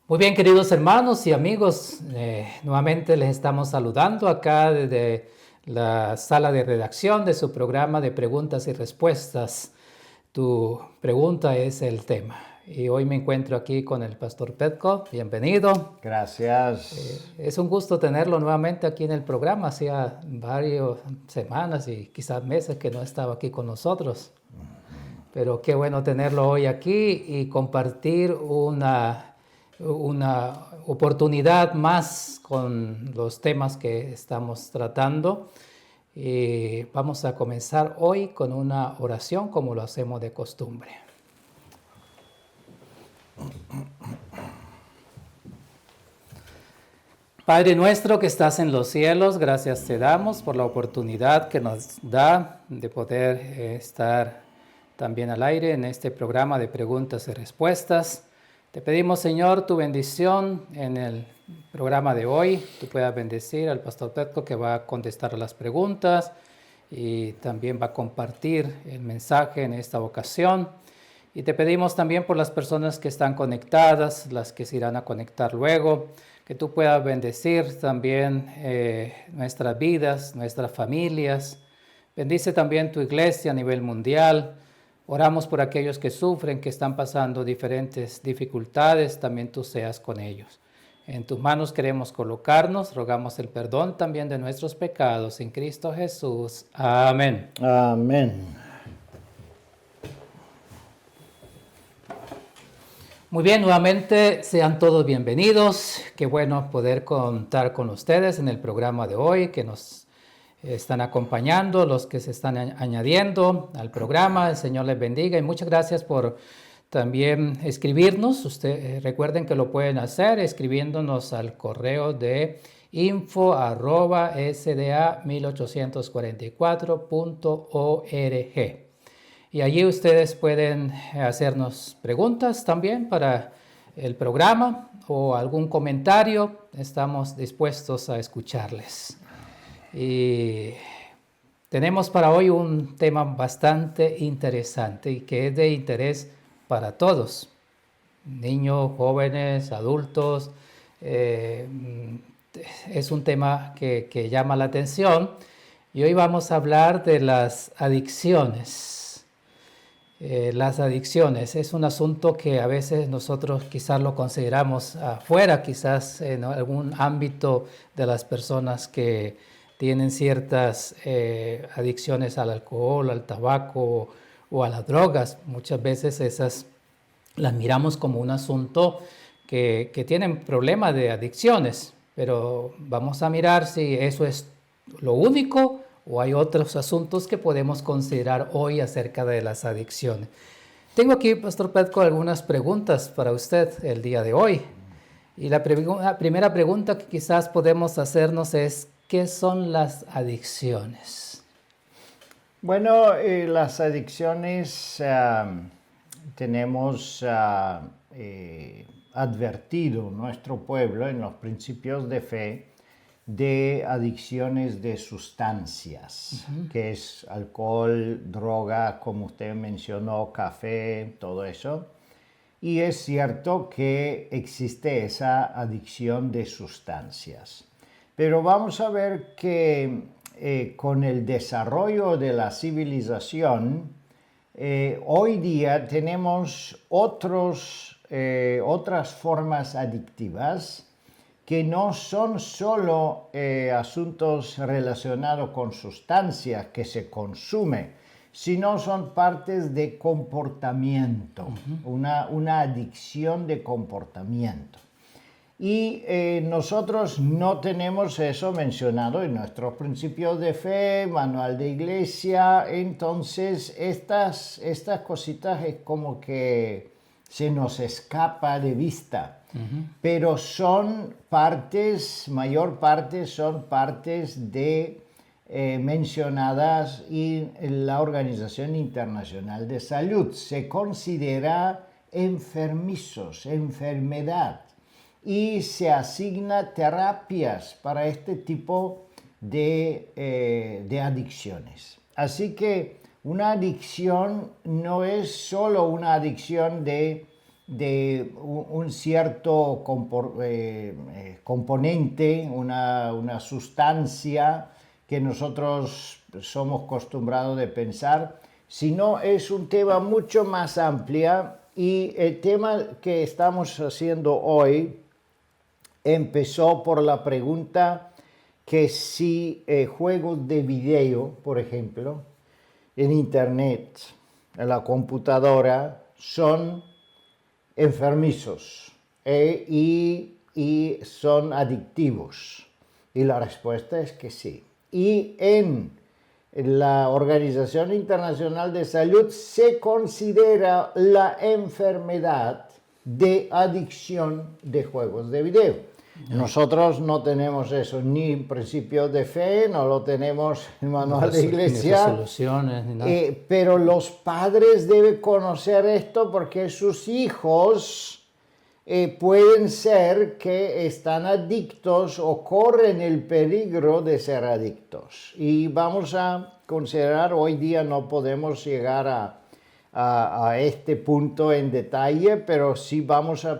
Muy bien, queridos hermanos y amigos, nuevamente les estamos saludando acá desde la sala de redacción de su programa de preguntas y respuestas. Tu pregunta es el tema. Y hoy me encuentro aquí con el pastor Petko. Bienvenido. Gracias. Es un gusto tenerlo nuevamente aquí en el programa. Hacía varias semanas y quizás meses que no estaba aquí con nosotros. Pero qué bueno tenerlo hoy aquí y compartir una oportunidad más con los temas que estamos tratando. Y vamos a comenzar hoy con una oración como lo hacemos de costumbre. Padre nuestro que estás en los cielos, gracias te damos por la oportunidad que nos da de poder estar también al aire en este programa de preguntas y respuestas. Te pedimos, Señor, tu bendición en el programa de hoy. Tú puedas bendecir al pastor Petko que va a contestar las preguntas y también va a compartir el mensaje en esta ocasión. Y te pedimos también por las personas que están conectadas, las que se irán a conectar luego, que tú puedas bendecir también nuestras vidas, nuestras familias. Bendice también tu iglesia a nivel mundial. Oramos por aquellos que sufren, que están pasando diferentes dificultades, también tú seas con ellos. En tus manos queremos colocarnos, rogamos el perdón también de nuestros pecados en Cristo Jesús. Amén. Amén. Muy bien, nuevamente sean todos bienvenidos. Qué bueno poder contar con ustedes en el programa de hoy, que nos están acompañando, los que se están añadiendo al programa. El Señor les bendiga y muchas gracias por también escribirnos. Recuerden que lo pueden hacer escribiéndonos al correo de info@sda1844.org. Y allí ustedes pueden hacernos preguntas también para el programa o algún comentario. Estamos dispuestos a escucharles. Y tenemos para hoy un tema bastante interesante y que es de interés para todos, niños, jóvenes, adultos. Es un tema que llama la atención y hoy vamos a hablar de las adicciones. Las adicciones es un asunto que a veces nosotros quizás lo consideramos afuera, quizás en algún ámbito de las personas que tienen ciertas adicciones al alcohol, al tabaco o a las drogas. Muchas veces esas las miramos como un asunto que tienen problemas de adicciones, pero vamos a mirar si eso es lo único o hay otros asuntos que podemos considerar hoy acerca de las adicciones. Tengo aquí, Pastor Petko, algunas preguntas para usted el día de hoy. Y la primera pregunta que quizás podemos hacernos es, ¿qué son las adicciones? Bueno, las adicciones tenemos advertido nuestro pueblo en los principios de fe de adicciones de sustancias, que es alcohol, droga, como usted mencionó, café, todo eso. Y es cierto que existe esa adicción de sustancias. Pero vamos a ver que con el desarrollo de la civilización, hoy día tenemos otras formas adictivas que no son solo asuntos relacionados con sustancias que se consumen, sino son partes de comportamiento, una adicción de comportamiento. Y nosotros no tenemos eso mencionado en nuestros principios de fe, manual de iglesia. Entonces estas cositas es como que se nos escapa de vista. Pero son partes, mayor parte son partes de mencionadas en la Organización Internacional de Salud. Se considera enfermedad, y se asigna terapias para este tipo de adicciones. Así que una adicción no es solo una adicción de un cierto componente, una sustancia que nosotros somos acostumbrados de pensar, sino es un tema mucho más amplio, y el tema que estamos haciendo hoy empezó por la pregunta que si juegos de video, por ejemplo, en internet, en la computadora, son enfermizos y son adictivos. Y la respuesta es que sí. Y en la Organización Internacional de Salud se considera la enfermedad de adicción de juegos de video. Nosotros no tenemos eso, ni en principio de fe, no lo tenemos en manual de iglesia, ni resoluciones, ni nada. Pero los padres deben conocer esto, porque sus hijos pueden ser que están adictos o corren el peligro de ser adictos. Y vamos a considerar, hoy día no podemos llegar a este punto en detalle, pero sí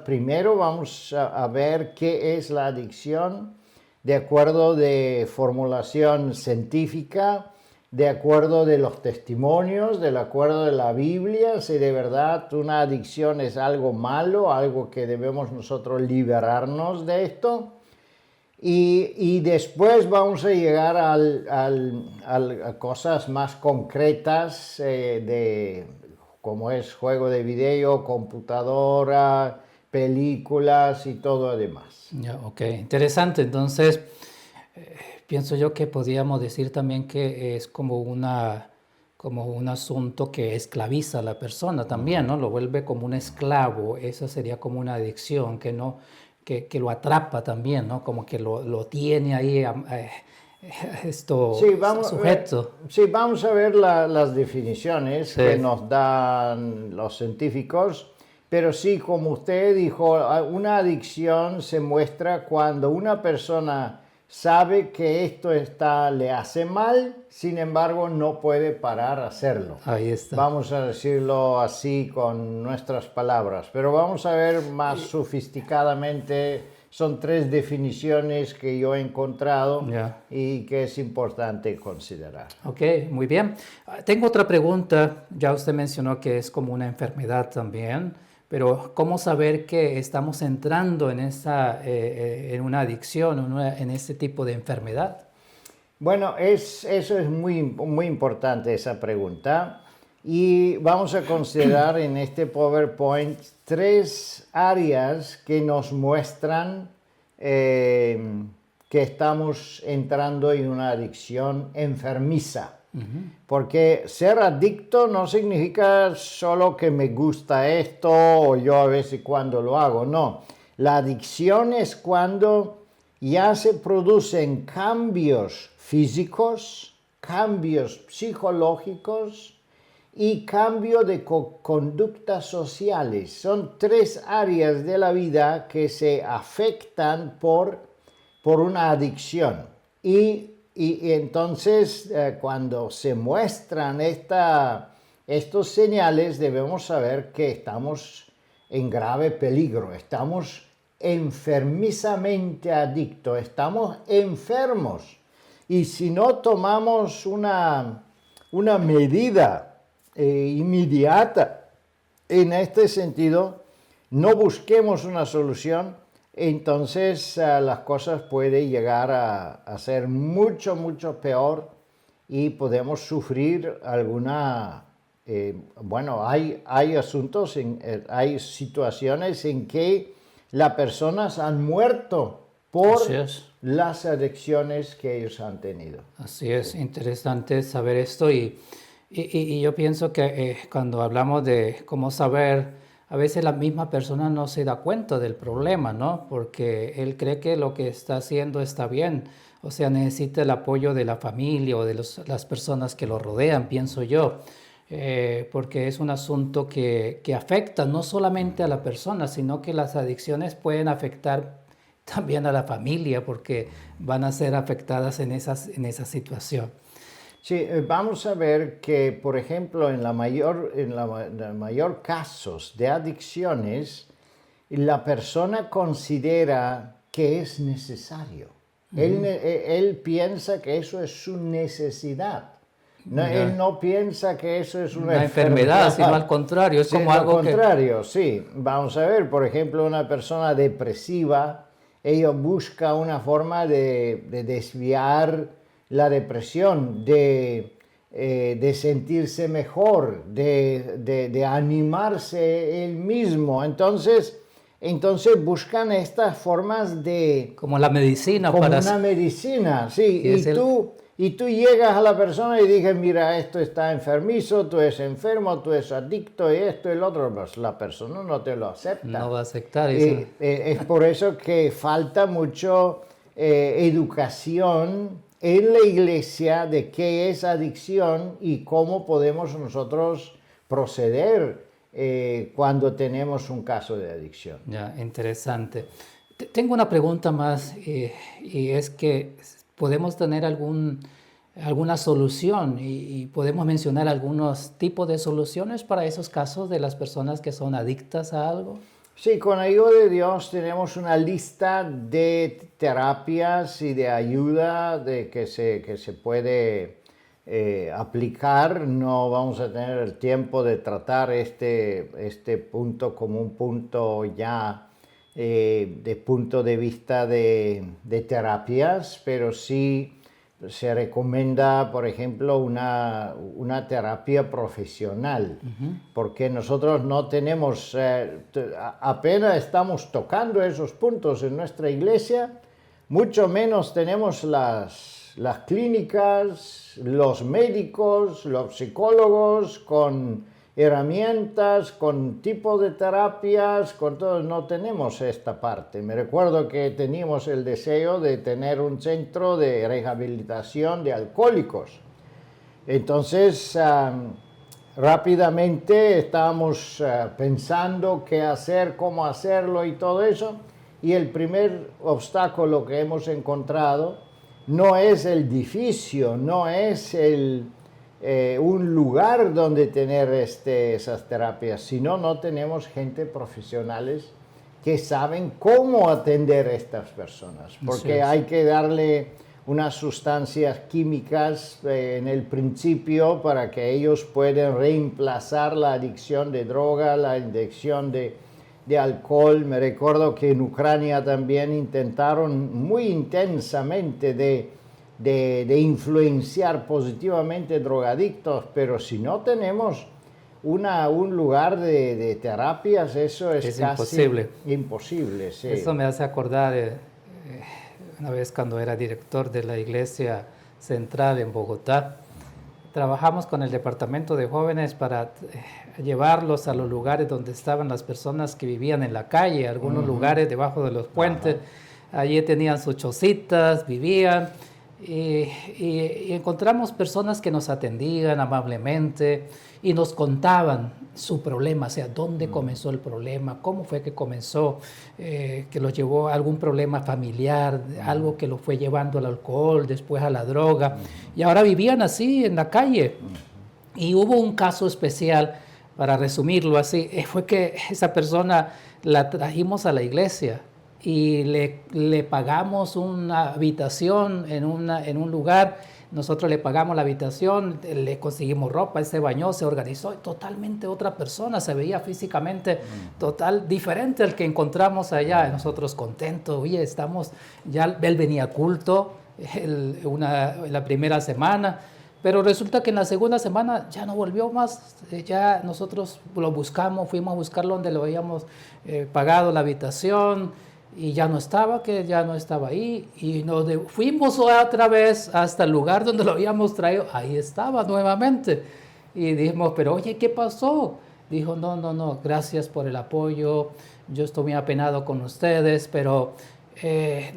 primero vamos a ver qué es la adicción de acuerdo de formulación científica, de acuerdo de los testimonios, de acuerdo de la Biblia, si de verdad una adicción es algo malo, algo que debemos nosotros liberarnos de esto. Y después vamos a llegar a cosas más concretas como es juego de video, computadora, películas y todo lo demás. Ya, ok, interesante. Entonces, pienso yo que podríamos decir también que es como un asunto que esclaviza a la persona también, ¿no? Lo vuelve como un esclavo. Eso sería como una adicción que lo atrapa también, ¿no? Como que lo tiene ahí sujeto. Sí, vamos a ver las definiciones que nos dan los científicos. Pero sí, como usted dijo, una adicción se muestra cuando una persona sabe que esto le hace mal, sin embargo no puede parar a hacerlo. Ahí está. Vamos a decirlo así con nuestras palabras, pero vamos a ver más sofisticadamente. Son 3 definiciones que yo he encontrado y que es importante considerar. Ok, muy bien. Tengo otra pregunta. Ya usted mencionó que es como una enfermedad también. Pero ¿cómo saber que estamos entrando en una adicción, en ese tipo de enfermedad? Bueno, eso es muy, muy importante, esa pregunta. Y vamos a considerar en este PowerPoint 3 áreas que nos muestran que estamos entrando en una adicción enfermiza. Porque ser adicto no significa solo que me gusta esto o yo a veces cuando lo hago, no. La adicción es cuando ya se producen cambios físicos, cambios psicológicos y cambio de conductas sociales. Son 3 áreas de la vida que se afectan por una adicción. Y entonces, cuando se muestran estos señales, debemos saber que estamos en grave peligro, estamos enfermizamente adictos, estamos enfermos. Y si no tomamos una medida inmediata en este sentido, no busquemos una solución, entonces las cosas pueden llegar a ser mucho, mucho peor y podemos sufrir alguna... hay asuntos, hay situaciones en que las personas han muerto por las adicciones que ellos han tenido. Así es, interesante saber esto y yo pienso que cuando hablamos de cómo saber, a veces la misma persona no se da cuenta del problema, ¿no? Porque él cree que lo que está haciendo está bien, o sea, necesita el apoyo de la familia o de las personas que lo rodean, pienso yo, porque es un asunto que afecta no solamente a la persona, sino que las adicciones pueden afectar también a la familia porque van a ser afectadas en esa situación. Sí, vamos a ver que, por ejemplo, en la mayor casos de adicciones, la persona considera que es necesario. Él piensa que eso es su necesidad. No, él no piensa que eso es una enfermedad, sino al contrario, es como algo al contrario, sí. Vamos a ver, por ejemplo, una persona depresiva, ella busca una forma de desviar la depresión, de sentirse mejor, de animarse él mismo. Entonces buscan estas formas de... Como la medicina. Como una medicina, sí. Y tú llegas a la persona y dices, mira, esto está enfermizo, tú eres enfermo, tú eres adicto, y esto y el otro. Pues la persona no te lo acepta. No va a aceptar eso. Es por eso que falta mucho educación en la iglesia de qué es adicción y cómo podemos nosotros proceder cuando tenemos un caso de adicción. Ya, interesante. Tengo una pregunta más y es que podemos tener alguna solución y podemos mencionar algunos tipos de soluciones para esos casos de las personas que son adictas a algo. Sí, con ayuda de Dios tenemos una lista de terapias y de ayuda que se puede aplicar. No vamos a tener el tiempo de tratar este punto como un punto ya de punto de vista de terapias, pero sí se recomienda, por ejemplo, una terapia profesional, porque nosotros no tenemos, apenas estamos tocando esos puntos en nuestra iglesia, mucho menos tenemos las clínicas, los médicos, los psicólogos con herramientas, con tipos de terapias, con todo, no tenemos esta parte. Me recuerdo que teníamos el deseo de tener un centro de rehabilitación de alcohólicos. Entonces, rápidamente estábamos pensando qué hacer, cómo hacerlo y todo eso. Y el primer obstáculo que hemos encontrado no es el edificio, no es un lugar donde tener esas terapias, sino no tenemos gente profesionales que saben cómo atender a estas personas, porque hay que darle unas sustancias químicas en el principio para que ellos puedan reemplazar la adicción de droga, la adicción de alcohol. Me recuerdo que en Ucrania también intentaron muy intensamente de influenciar positivamente drogadictos, pero si no tenemos un lugar de terapias, eso es casi imposible. Sí. Eso me hace acordar una vez cuando era director de la Iglesia Central en Bogotá. Trabajamos con el departamento de jóvenes para llevarlos a los lugares donde estaban las personas que vivían en la calle, algunos lugares debajo de los puentes. Allí tenían sus chocitas, vivían. Y encontramos personas que nos atendían amablemente y nos contaban su problema, o sea, dónde comenzó el problema, cómo fue que comenzó, que los llevó a algún problema familiar, algo que los fue llevando al alcohol, después a la droga, y ahora vivían así en la calle. Y hubo un caso especial, para resumirlo así, fue que esa persona la trajimos a la iglesia y le pagamos una habitación en un lugar. Nosotros le pagamos la habitación, le conseguimos ropa, él se bañó, se organizó, totalmente otra persona, se veía físicamente total diferente al que encontramos allá. Nosotros contentos, oye, él venía a culto la primera semana, pero resulta que en la segunda semana ya no volvió más. Ya nosotros lo buscamos, fuimos a buscarlo donde le habíamos pagado la habitación, y ya no estaba ahí, y fuimos otra vez hasta el lugar donde lo habíamos traído, ahí estaba nuevamente, y dijimos, pero oye, ¿qué pasó? Dijo, no, gracias por el apoyo, yo estoy muy apenado con ustedes, pero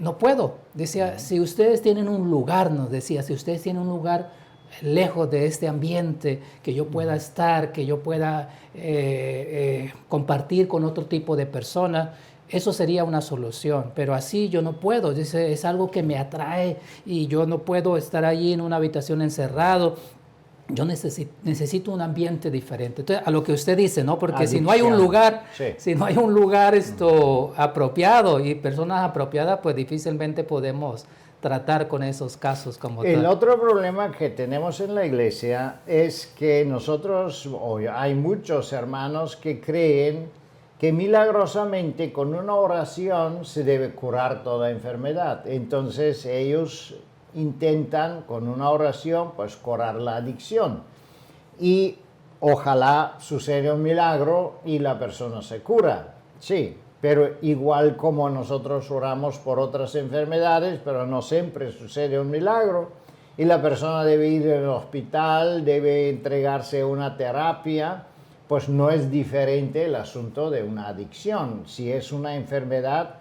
no puedo. Decía, si ustedes tienen un lugar, nos decía, si ustedes tienen un lugar lejos de este ambiente, que yo pueda estar, que yo pueda compartir con otro tipo de personas, eso sería una solución, pero así yo no puedo, dice, es algo que me atrae y yo no puedo estar allí en una habitación encerrado. Yo necesito un ambiente diferente. Entonces, a lo que usted dice, ¿no? Porque si no hay un lugar, Sí. si no hay un lugar apropiado y personas apropiadas, pues difícilmente podemos tratar con esos casos como El tal. otro problema que tenemos en la iglesia es que nosotros, o hay muchos hermanos que creen que milagrosamente con una oración se debe curar toda enfermedad. Entonces ellos intentan con una oración pues curar la adicción. Y ojalá suceda un milagro y la persona se cura. Sí, pero igual como nosotros oramos por otras enfermedades, pero no siempre sucede un milagro y la persona debe ir al hospital, debe entregarse a una terapia, pues no es diferente el asunto de una adicción. Si es una enfermedad,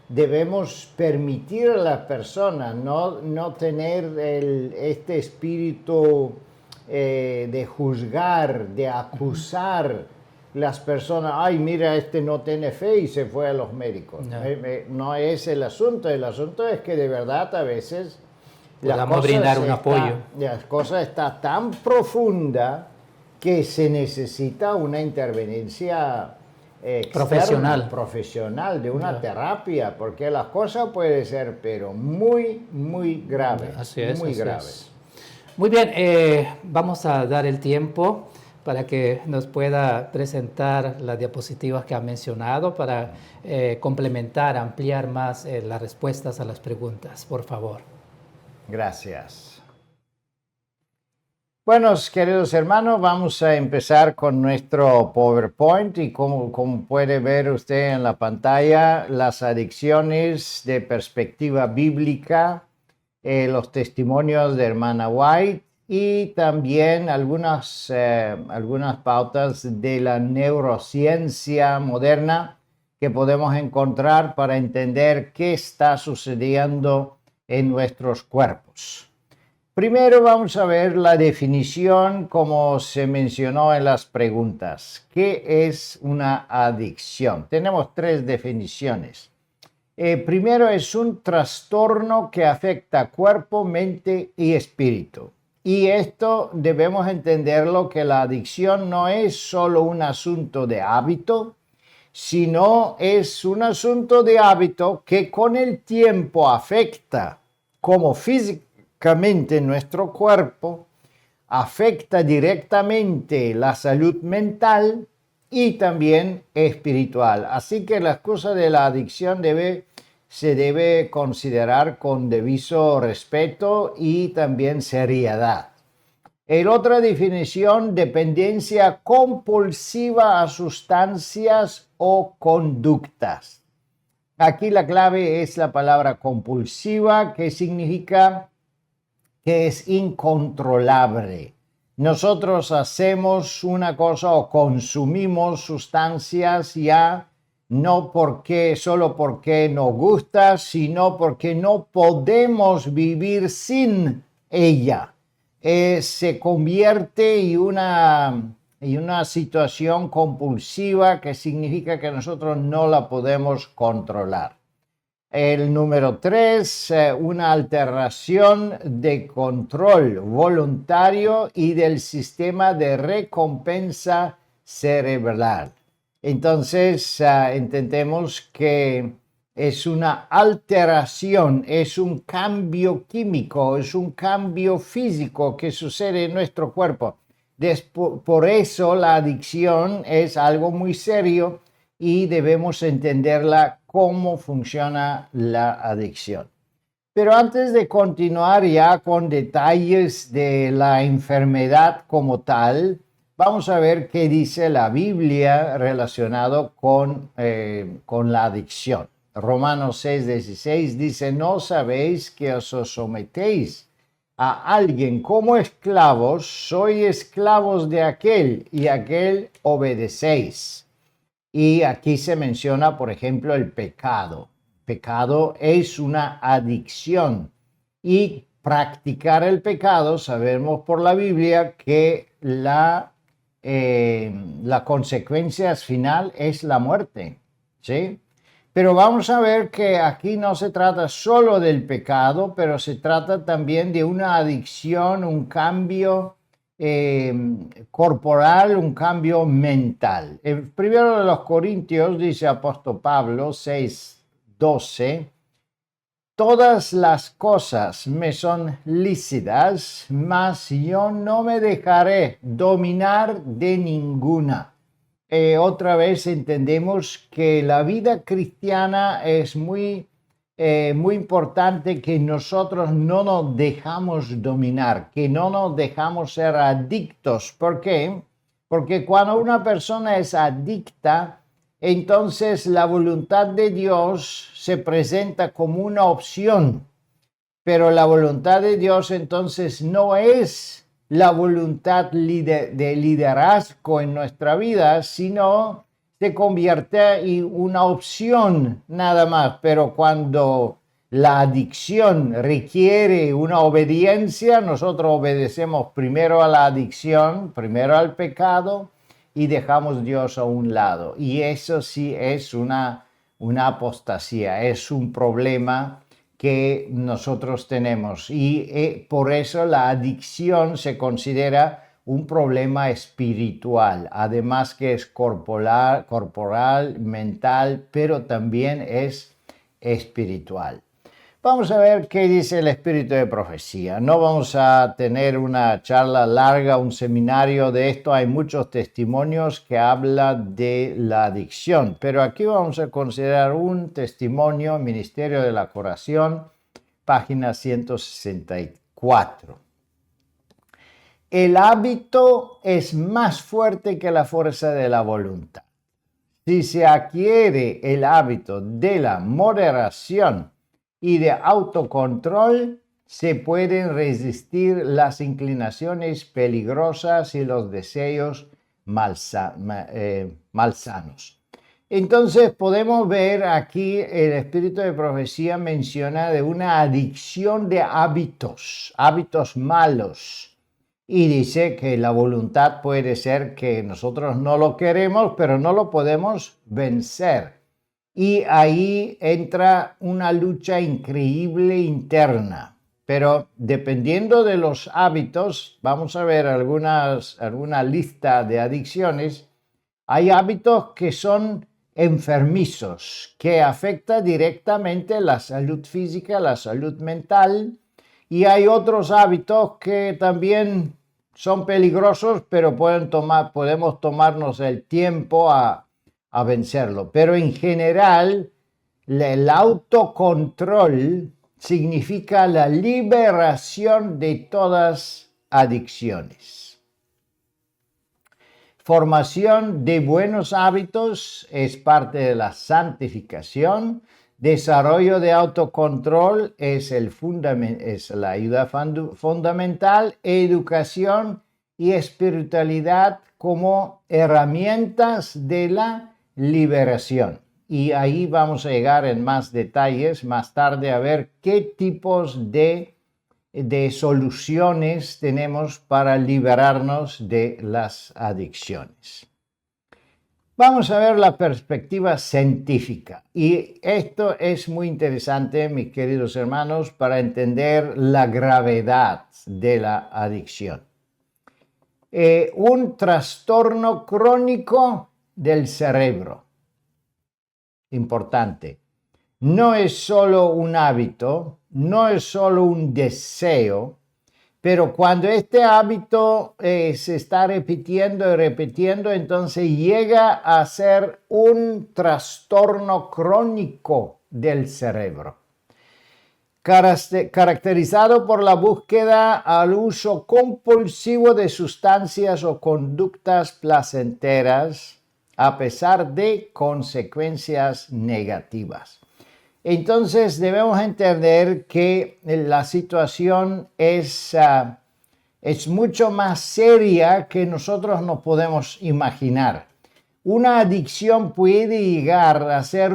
debemos permitir a las personas no tener este espíritu de juzgar, de acusar las personas. Ay, mira, este no tiene fe y se fue a los médicos. No es el asunto es que de verdad a veces podamos brindar un apoyo. La cosa está tan profunda que se necesita una interveniencia externa, profesional de una terapia, porque las cosas pueden ser pero muy, muy graves. Así es, muy así graves. Es. Muy bien, vamos a dar el tiempo para que nos pueda presentar las diapositivas que ha mencionado para complementar, ampliar más las respuestas a las preguntas, por favor. Gracias. Bueno, queridos hermanos, vamos a empezar con nuestro PowerPoint y como puede ver usted en la pantalla, las adicciones de perspectiva bíblica, los testimonios de hermana White y también algunas pautas de la neurociencia moderna que podemos encontrar para entender qué está sucediendo en nuestros cuerpos. Primero vamos a ver la definición como se mencionó en las preguntas. ¿Qué es una adicción? Tenemos 3 definiciones. Primero es un trastorno que afecta cuerpo, mente y espíritu. Y esto debemos entenderlo que la adicción no es solo un asunto de hábito, sino es un asunto de hábito que con el tiempo afecta como físicamente nuestro cuerpo, afecta directamente la salud mental y también espiritual. Así que la cosa de la adicción se debe considerar con debido respeto y también seriedad. La otra definición, dependencia compulsiva a sustancias o conductas. Aquí la clave es la palabra compulsiva, que significa que es incontrolable. Nosotros hacemos una cosa o consumimos sustancias ya no solo porque nos gusta, sino porque no podemos vivir sin ella. Se convierte en una situación compulsiva que significa que nosotros no la podemos controlar. El número 3, una alteración de control voluntario y del sistema de recompensa cerebral. Entonces, entendemos que es una alteración, es un cambio químico, es un cambio físico que sucede en nuestro cuerpo. Por eso la adicción es algo muy serio y debemos entenderla cómo funciona la adicción. Pero antes de continuar ya con detalles de la enfermedad como tal, vamos a ver qué dice la Biblia relacionado con la adicción. Romanos 6:16 dice, ¿no sabéis que os sometéis a alguien como esclavos? Sois esclavos de aquel y aquel obedecéis. Y aquí se menciona, por ejemplo, el pecado. Pecado es una adicción y practicar el pecado, sabemos por la Biblia que la consecuencia final es la muerte, ¿sí? Pero vamos a ver que aquí no se trata solo del pecado, pero se trata también de una adicción, un cambio corporal, un cambio mental. El primero de los Corintios, dice apóstol Pablo 6:12, todas las cosas me son lícitas, mas yo no me dejaré dominar de ninguna. Otra vez entendemos que la vida cristiana es muy importante, que nosotros no nos dejamos dominar, que no nos dejamos ser adictos. ¿Por qué? Porque cuando una persona es adicta, entonces la voluntad de Dios se presenta como una opción, pero la voluntad de Dios entonces no es la voluntad de liderazgo en nuestra vida, sino se convierte en una opción nada más. Pero cuando la adicción requiere una obediencia, nosotros obedecemos primero a la adicción, primero al pecado, y dejamos a Dios a un lado. Y eso sí es una apostasía, es un problema que nosotros tenemos, y por eso la adicción se considera un problema espiritual, además que es corporal, mental, pero también es espiritual. Vamos a ver qué dice el espíritu de profecía. No vamos a tener una charla larga, un seminario de esto. Hay muchos testimonios que hablan de la adicción, pero aquí vamos a considerar un testimonio, Ministerio de la Curación, página 164. El hábito es más fuerte que la fuerza de la voluntad. Si se adquiere el hábito de la moderación y de autocontrol, se pueden resistir las inclinaciones peligrosas y los deseos malsanos. Entonces podemos ver aquí el espíritu de profecía menciona de una adicción de hábitos malos. Y dice que la voluntad puede ser que nosotros no lo queremos, pero no lo podemos vencer. Y ahí entra una lucha increíble interna. Pero dependiendo de los hábitos, vamos a ver alguna lista de adicciones. Hay hábitos que son enfermizos, que afectan directamente la salud física, la salud mental. Y hay otros hábitos que también son peligrosos, pero podemos tomarnos el tiempo a vencerlo. Pero en general, el autocontrol significa la liberación de todas adicciones. Formación de buenos hábitos es parte de la santificación. Desarrollo de autocontrol es la ayuda fundamental. Educación y espiritualidad como herramientas de la liberación. Y ahí vamos a llegar en más detalles más tarde a ver qué tipos de soluciones tenemos para liberarnos de las adicciones. Vamos a ver la perspectiva científica, y esto es muy interesante, mis queridos hermanos, para entender la gravedad de la adicción. Un trastorno crónico del cerebro. Importante. No es solo un hábito, no es solo un deseo, pero cuando este hábito se está repitiendo y repitiendo, entonces llega a ser un trastorno crónico del cerebro, caracterizado por la búsqueda al uso compulsivo de sustancias o conductas placenteras, a pesar de consecuencias negativas. Entonces debemos entender que la situación es mucho más seria que nosotros nos podemos imaginar. Una adicción puede llegar a ser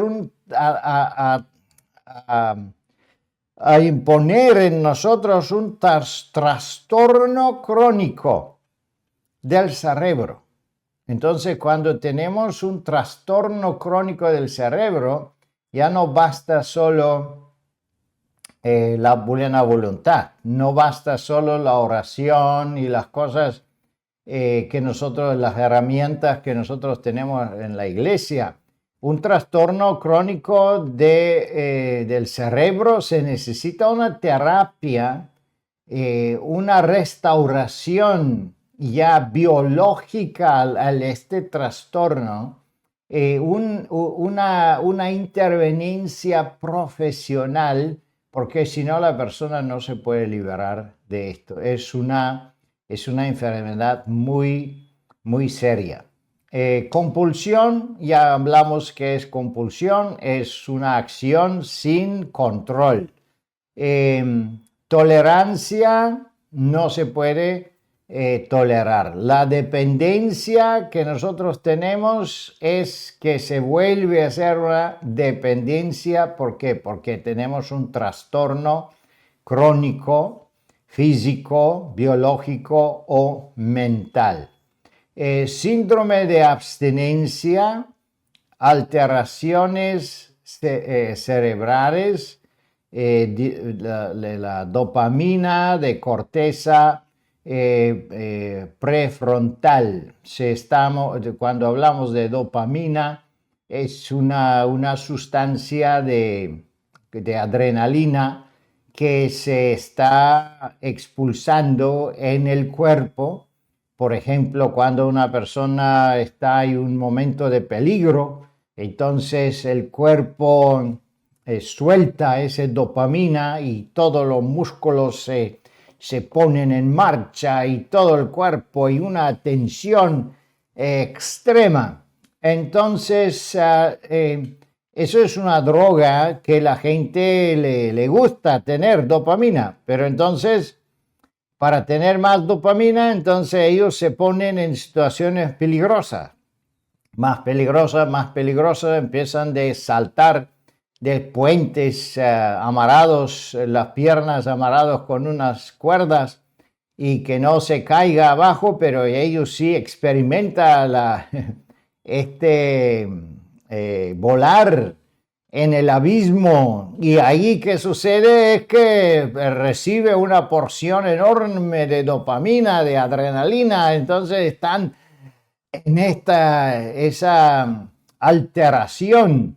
a imponer en nosotros un trastorno crónico del cerebro. Entonces, cuando tenemos un trastorno crónico del cerebro, Ya no basta solo la buena voluntad, no basta solo la oración y las cosas que nosotros, las herramientas que nosotros tenemos en la iglesia. Un trastorno crónico del cerebro se necesita una terapia, una restauración ya biológica este trastorno, una interveniencia profesional, porque si no la persona no se puede liberar de esto. Es una enfermedad muy, muy seria. Compulsión, ya hablamos que es compulsión, es una acción sin control. Tolerancia no se puede tolerar. La dependencia que nosotros tenemos es que se vuelve a ser una dependencia. ¿Por qué? Porque tenemos un trastorno crónico, físico, biológico o mental. Síndrome de abstinencia, alteraciones cerebrales, la dopamina de corteza prefrontal. Cuando hablamos de dopamina, es una sustancia de adrenalina que se está expulsando en el cuerpo. Por ejemplo, cuando una persona está en un momento de peligro, entonces el cuerpo suelta esa dopamina y todos los músculos se ponen en marcha y todo el cuerpo y una tensión extrema. Entonces, eso es una droga que la gente le gusta tener, dopamina, pero entonces, para tener más dopamina, entonces ellos se ponen en situaciones peligrosas, más peligrosas, empiezan de saltar de puentes amarrados, las piernas amarrados con unas cuerdas y que no se caiga abajo, pero ellos sí experimentan volar en el abismo, y ahí que sucede es que recibe una porción enorme de dopamina, de adrenalina, entonces están en esa alteración.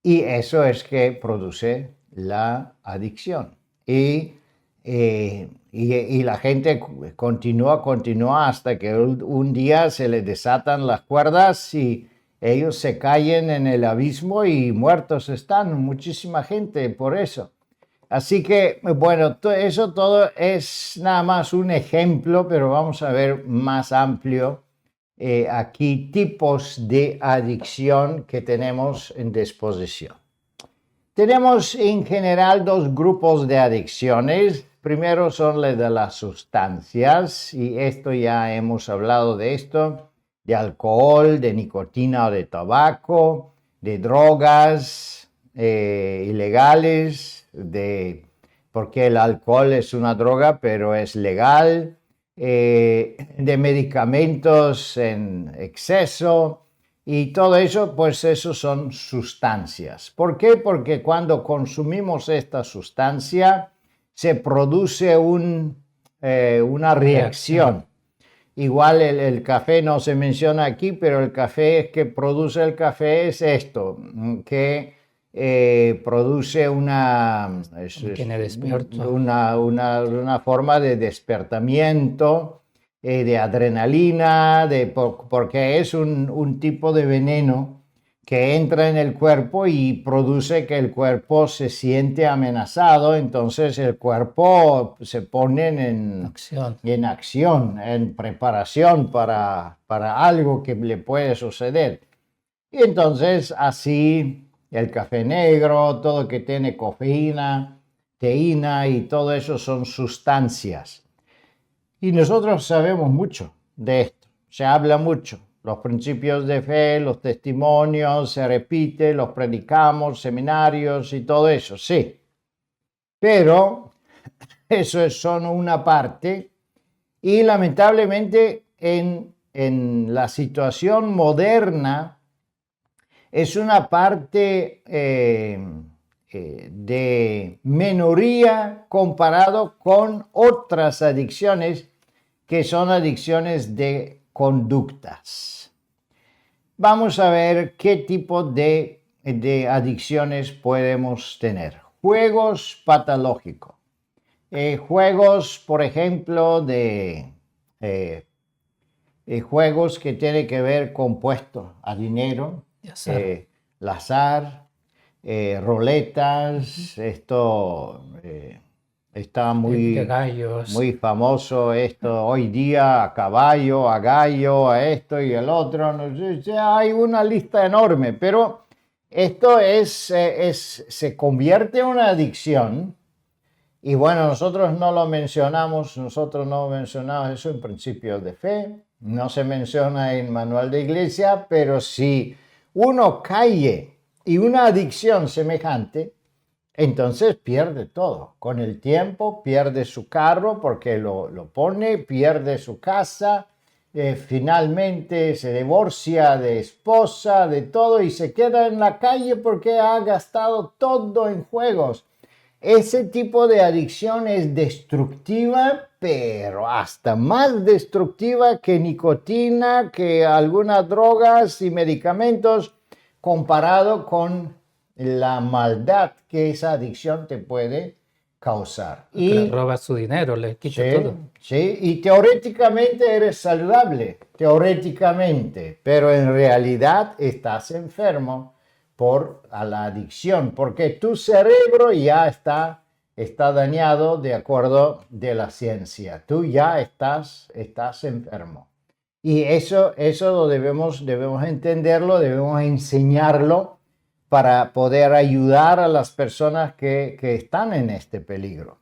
Y eso es que produce la adicción. Y la gente continúa hasta que un día se les desatan las cuerdas y ellos se caen en el abismo y muertos están. Muchísima gente por eso. Así que, bueno, eso todo es nada más un ejemplo, pero vamos a ver más amplio. Aquí tipos de adicción que tenemos en disposición. Tenemos en general dos grupos de adicciones. Primero son las de las sustancias, y esto ya hemos hablado de esto, de alcohol, de nicotina o de tabaco, de drogas ilegales, porque el alcohol es una droga pero es legal, de medicamentos en exceso y todo eso, pues eso son sustancias. ¿Por qué? Porque cuando consumimos esta sustancia se produce una reacción. Igual el café no se menciona aquí, pero el café es que produce el café es esto, que produce una forma de despertamiento, de adrenalina, porque es un tipo de veneno que entra en el cuerpo y produce que el cuerpo se siente amenazado, entonces el cuerpo se pone en acción, en preparación para algo que le puede suceder. Y entonces así el café negro, todo que tiene cafeína, teína y todo eso son sustancias. Y nosotros sabemos mucho de esto, se habla mucho. Los principios de fe, los testimonios, se repite, los predicamos, seminarios y todo eso, sí. Pero eso es solo una parte, y lamentablemente en la situación moderna es una parte de minoría comparado con otras adicciones que son adicciones de conductas. Vamos a ver qué tipo de adicciones podemos tener. Juegos patológicos. Juegos, por ejemplo, de juegos que tienen que ver con puestos a dinero, el azar, roletas, esto está De gallos. muy famoso esto hoy día, a caballo, a gallo, a esto y el otro. No sé, ya hay una lista enorme, pero esto se convierte en una adicción. Y bueno, nosotros no mencionamos eso en principios de fe, no se menciona en manual de iglesia, pero si uno cae en una adicción semejante, entonces pierde todo. Con el tiempo pierde su carro porque lo pone, pierde su casa, finalmente se divorcia de esposa, de todo, y se queda en la calle porque ha gastado todo en juegos. Ese tipo de adicción es destructiva, pero hasta más destructiva que nicotina, que algunas drogas y medicamentos, comparado con la maldad que esa adicción te puede causar. Y le roba su dinero, le quita todo. Sí, y teóricamente eres saludable, teóricamente, pero en realidad estás enfermo por la adicción, porque tu cerebro ya está dañado de acuerdo de la ciencia. Tú ya estás enfermo. Y eso lo debemos entenderlo, debemos enseñarlo para poder ayudar a las personas que están en este peligro.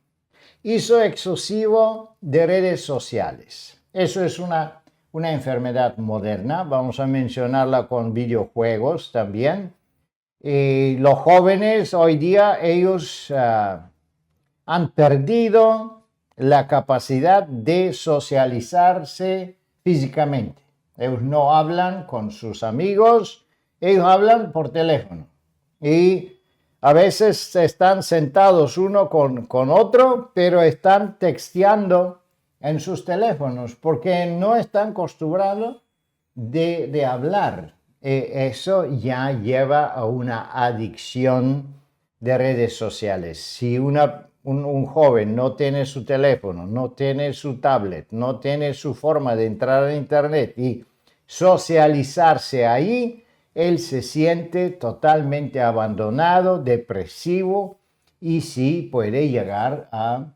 Uso excesivo de redes sociales. Eso es una enfermedad moderna. Vamos a mencionarla con videojuegos también. Los jóvenes hoy día, ellos han perdido la capacidad de socializarse físicamente. Ellos no hablan con sus amigos, ellos hablan por teléfono. Y a veces están sentados uno con otro, pero están texteando en sus teléfonos porque no están acostumbrados de hablar. Eso ya lleva a una adicción de redes sociales. Si un joven no tiene su teléfono, no tiene su tablet, no tiene su forma de entrar a internet y socializarse ahí, él se siente totalmente abandonado, depresivo, y sí puede llegar a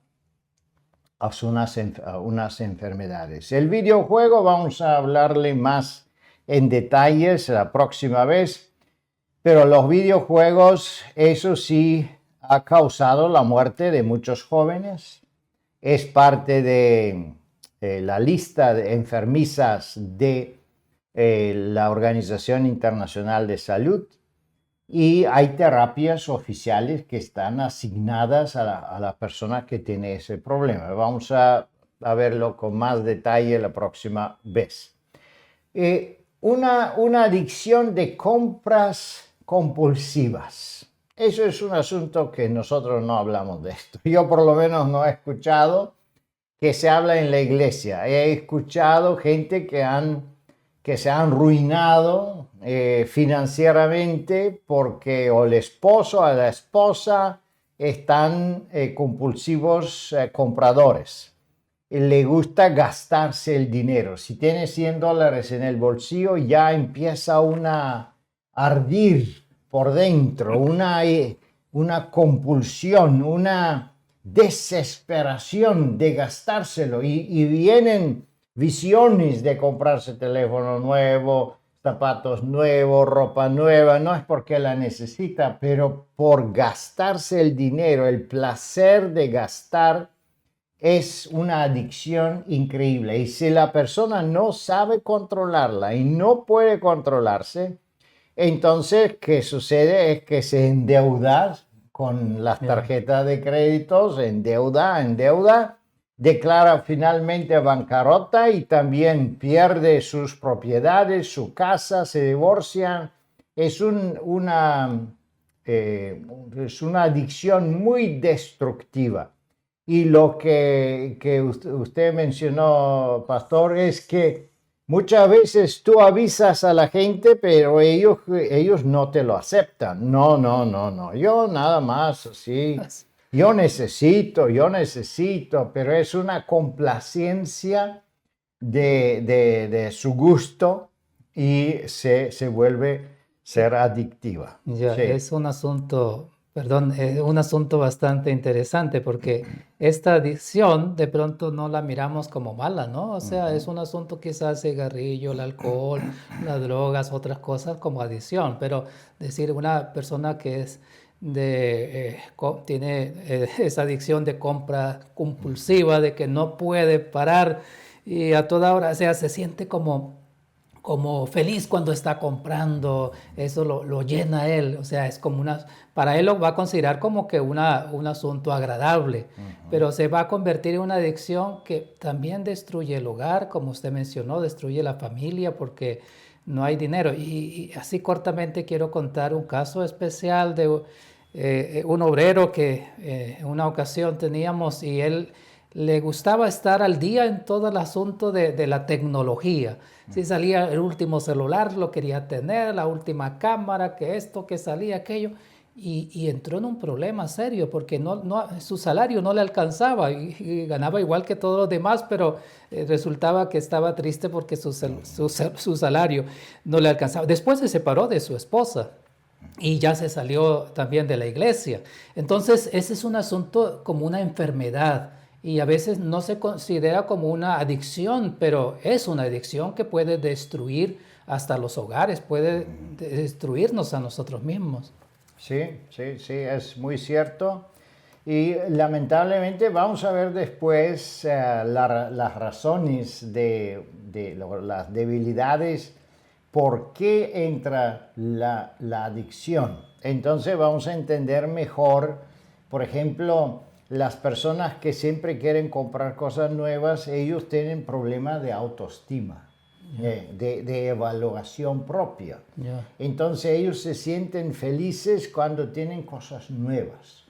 unas enfermedades. El videojuego vamos a hablarle más en detalles la próxima vez, pero los videojuegos, eso sí, ha causado la muerte de muchos jóvenes. Es parte de la lista de enfermizas de la Organización Internacional de Salud, y hay terapias oficiales que están asignadas a la persona que tiene ese problema. Vamos a verlo con más detalle la próxima vez. Una adicción de compras compulsivas. Eso es un asunto que nosotros no hablamos de esto. Yo por lo menos no he escuchado que se habla en la iglesia. He escuchado gente que se han arruinado financieramente porque o el esposo o la esposa están compulsivos compradores. Le gusta gastarse el dinero. Si tiene $100 en el bolsillo, ya empieza a ardir por dentro, una compulsión, una desesperación de gastárselo, y vienen visiones de comprarse teléfono nuevo, zapatos nuevos, ropa nueva. No es porque la necesita, pero por gastarse el dinero, el placer de gastar es una adicción increíble. Y si la persona no sabe controlarla y no puede controlarse, entonces, ¿qué sucede? Es que se endeuda con las tarjetas de créditos, endeuda, declara finalmente bancarrota y también pierde sus propiedades, su casa, se divorcian es es una adicción muy destructiva. Y lo que usted mencionó, pastor, es que muchas veces tú avisas a la gente, pero ellos no te lo aceptan. No, no, no, no. Yo nada más, sí. Yo necesito, pero es una complacencia de su gusto y se vuelve ser adictiva. Ya, Sí. es un asunto, perdón, un asunto bastante interesante porque esta adicción de pronto no la miramos como mala, ¿no? O sea, es un asunto quizás el cigarrillo, el alcohol, las drogas, otras cosas como adicción, pero decir una persona que es tiene esa adicción de compra compulsiva, de que no puede parar y a toda hora, o sea, se siente como feliz cuando está comprando, eso lo llena a él, o sea, es como para él lo va a considerar como que un asunto agradable, pero se va a convertir en una adicción que también destruye el hogar, como usted mencionó, destruye la familia porque no hay dinero. Y así cortamente quiero contar un caso especial de un obrero que en una ocasión teníamos y él le gustaba estar al día en todo el asunto de la tecnología. Si salía el último celular, lo quería tener, la última cámara, que esto, que salía aquello. Y entró en un problema serio porque su salario no le alcanzaba y ganaba igual que todos los demás, pero resultaba que estaba triste porque su salario no le alcanzaba. Después se separó de su esposa y ya se salió también de la iglesia. Entonces, ese es un asunto como una enfermedad y a veces no se considera como una adicción, pero es una adicción que puede destruir hasta los hogares, puede destruirnos a nosotros mismos. Sí, sí, sí, es muy cierto. Y lamentablemente vamos a ver después las razones las debilidades, por qué entra la adicción. Entonces vamos a entender mejor, por ejemplo, las personas que siempre quieren comprar cosas nuevas, ellos tienen problemas de autoestima. De evaluación propia. Entonces ellos se sienten felices cuando tienen cosas nuevas.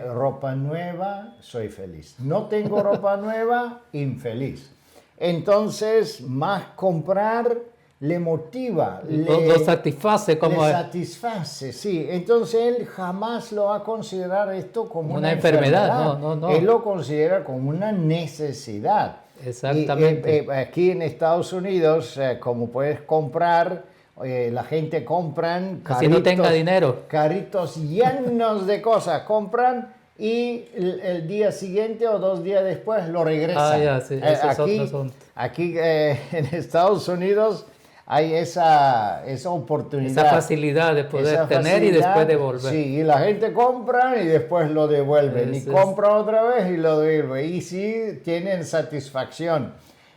Ropa nueva, soy feliz. No tengo ropa nueva, infeliz. Entonces, más comprar le motiva. Lo satisface. Le satisface, sí. Entonces él jamás lo va a considerar esto como una enfermedad. No. Él lo considera como una necesidad. Exactamente. Y, aquí en Estados Unidos, como puedes comprar, la gente compran Así no tenga dinero. Carritos llenos de cosas, compran y el día siguiente o 2 días después lo regresan. Ya, sí, ese es otro asunto. Aquí en Estados Unidos hay esa oportunidad. Esa facilidad de poder tener y después devolver. Sí, y la gente compra y después lo devuelven. Y compra otra vez y lo devuelve. Y sí tienen satisfacción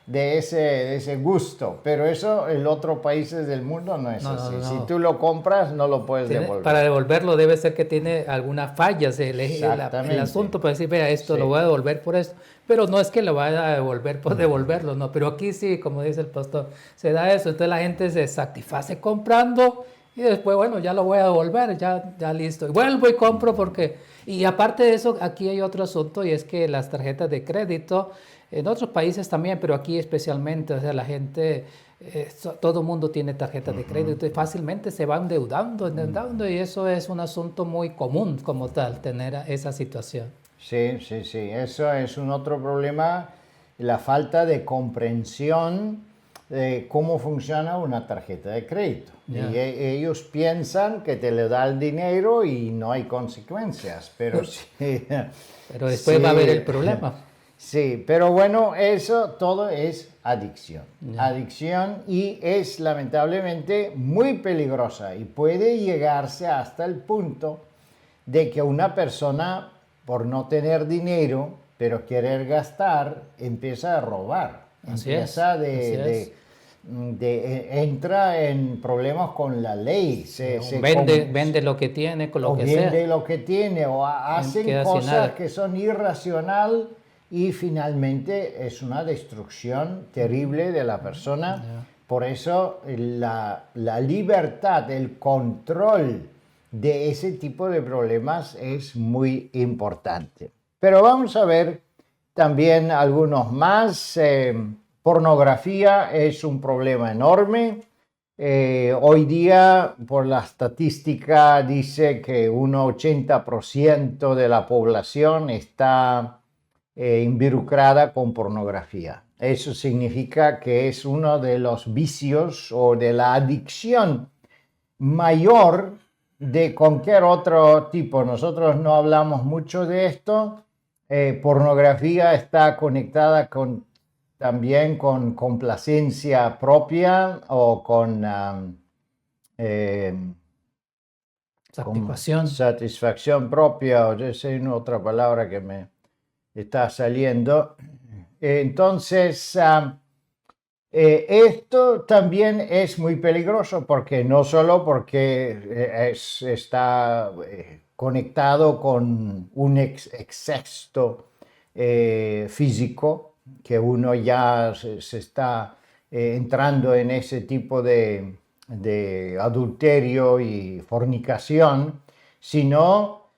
de ese gusto. Pero eso en otros países del mundo no es así. No. Si tú lo compras, no lo puedes devolver. Para devolverlo debe ser que tiene alguna falla. El asunto para decir, vea, esto lo voy a devolver por esto. Pero no es que lo vaya a devolver por devolverlo, no. Pero aquí sí, como dice el pastor, se da eso. Entonces la gente se satisface comprando y después, bueno, ya lo voy a devolver, ya listo. Y vuelvo y compro porque... Y aparte de eso, aquí hay otro asunto y es que las tarjetas de crédito, en otros países también, pero aquí especialmente, o sea, la gente... todo el mundo tiene tarjetas de crédito y fácilmente se va endeudando y eso es un asunto muy común como tal, tener esa situación. Sí, sí, sí, eso es un otro problema, la falta de comprensión de cómo funciona una tarjeta de crédito. Y ellos piensan que te le da el dinero y no hay consecuencias, pero sí. Pero después va a haber el problema. Sí, pero bueno, eso todo es adicción. Adicción y es lamentablemente muy peligrosa y puede llegarse hasta el punto de que una persona, por no tener dinero, pero querer gastar, empieza a robar. Entra en problemas con la ley. Vende lo que tiene, con lo que sea. Vende lo que tiene, o hacen cosas que son irracionales y finalmente es una destrucción terrible de la persona por eso la libertad, el control de ese tipo de problemas es muy importante. Pero vamos a ver también algunos más. Pornografía es un problema enorme. Hoy día, por la estadística, dice que un 80% de la población está involucrada con pornografía. Eso significa que es uno de los vicios o de la adicción mayor de cualquier otro tipo. Nosotros no hablamos mucho de esto. Pornografía está conectada también con complacencia propia o con satisfacción propia, o yo sé otra palabra que me está saliendo. Entonces, esto también es muy peligroso porque no solo porque está conectado con un exceso físico, que uno ya se está entrando en ese tipo de adulterio y fornicación, sino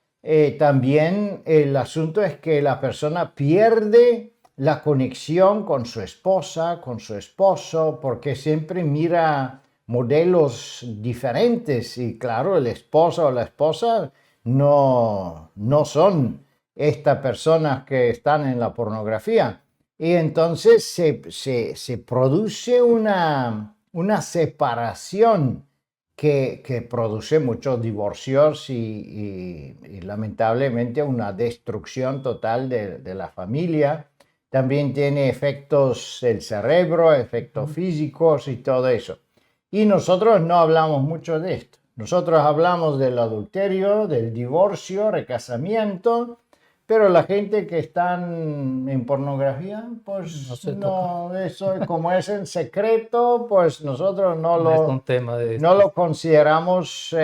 también el asunto es que la persona pierde la conexión con su esposa, con su esposo, porque siempre mira modelos diferentes y claro, el esposo o la esposa no son estas personas que están en la pornografía. Y entonces se produce una separación que produce muchos divorcios y lamentablemente una destrucción total de la familia. También tiene efectos del cerebro, efectos físicos y todo eso. Y nosotros no hablamos mucho de esto. Nosotros hablamos del adulterio, del divorcio, recasamiento, pero la gente que está en pornografía, pues no, eso como es en secreto, pues nosotros no lo consideramos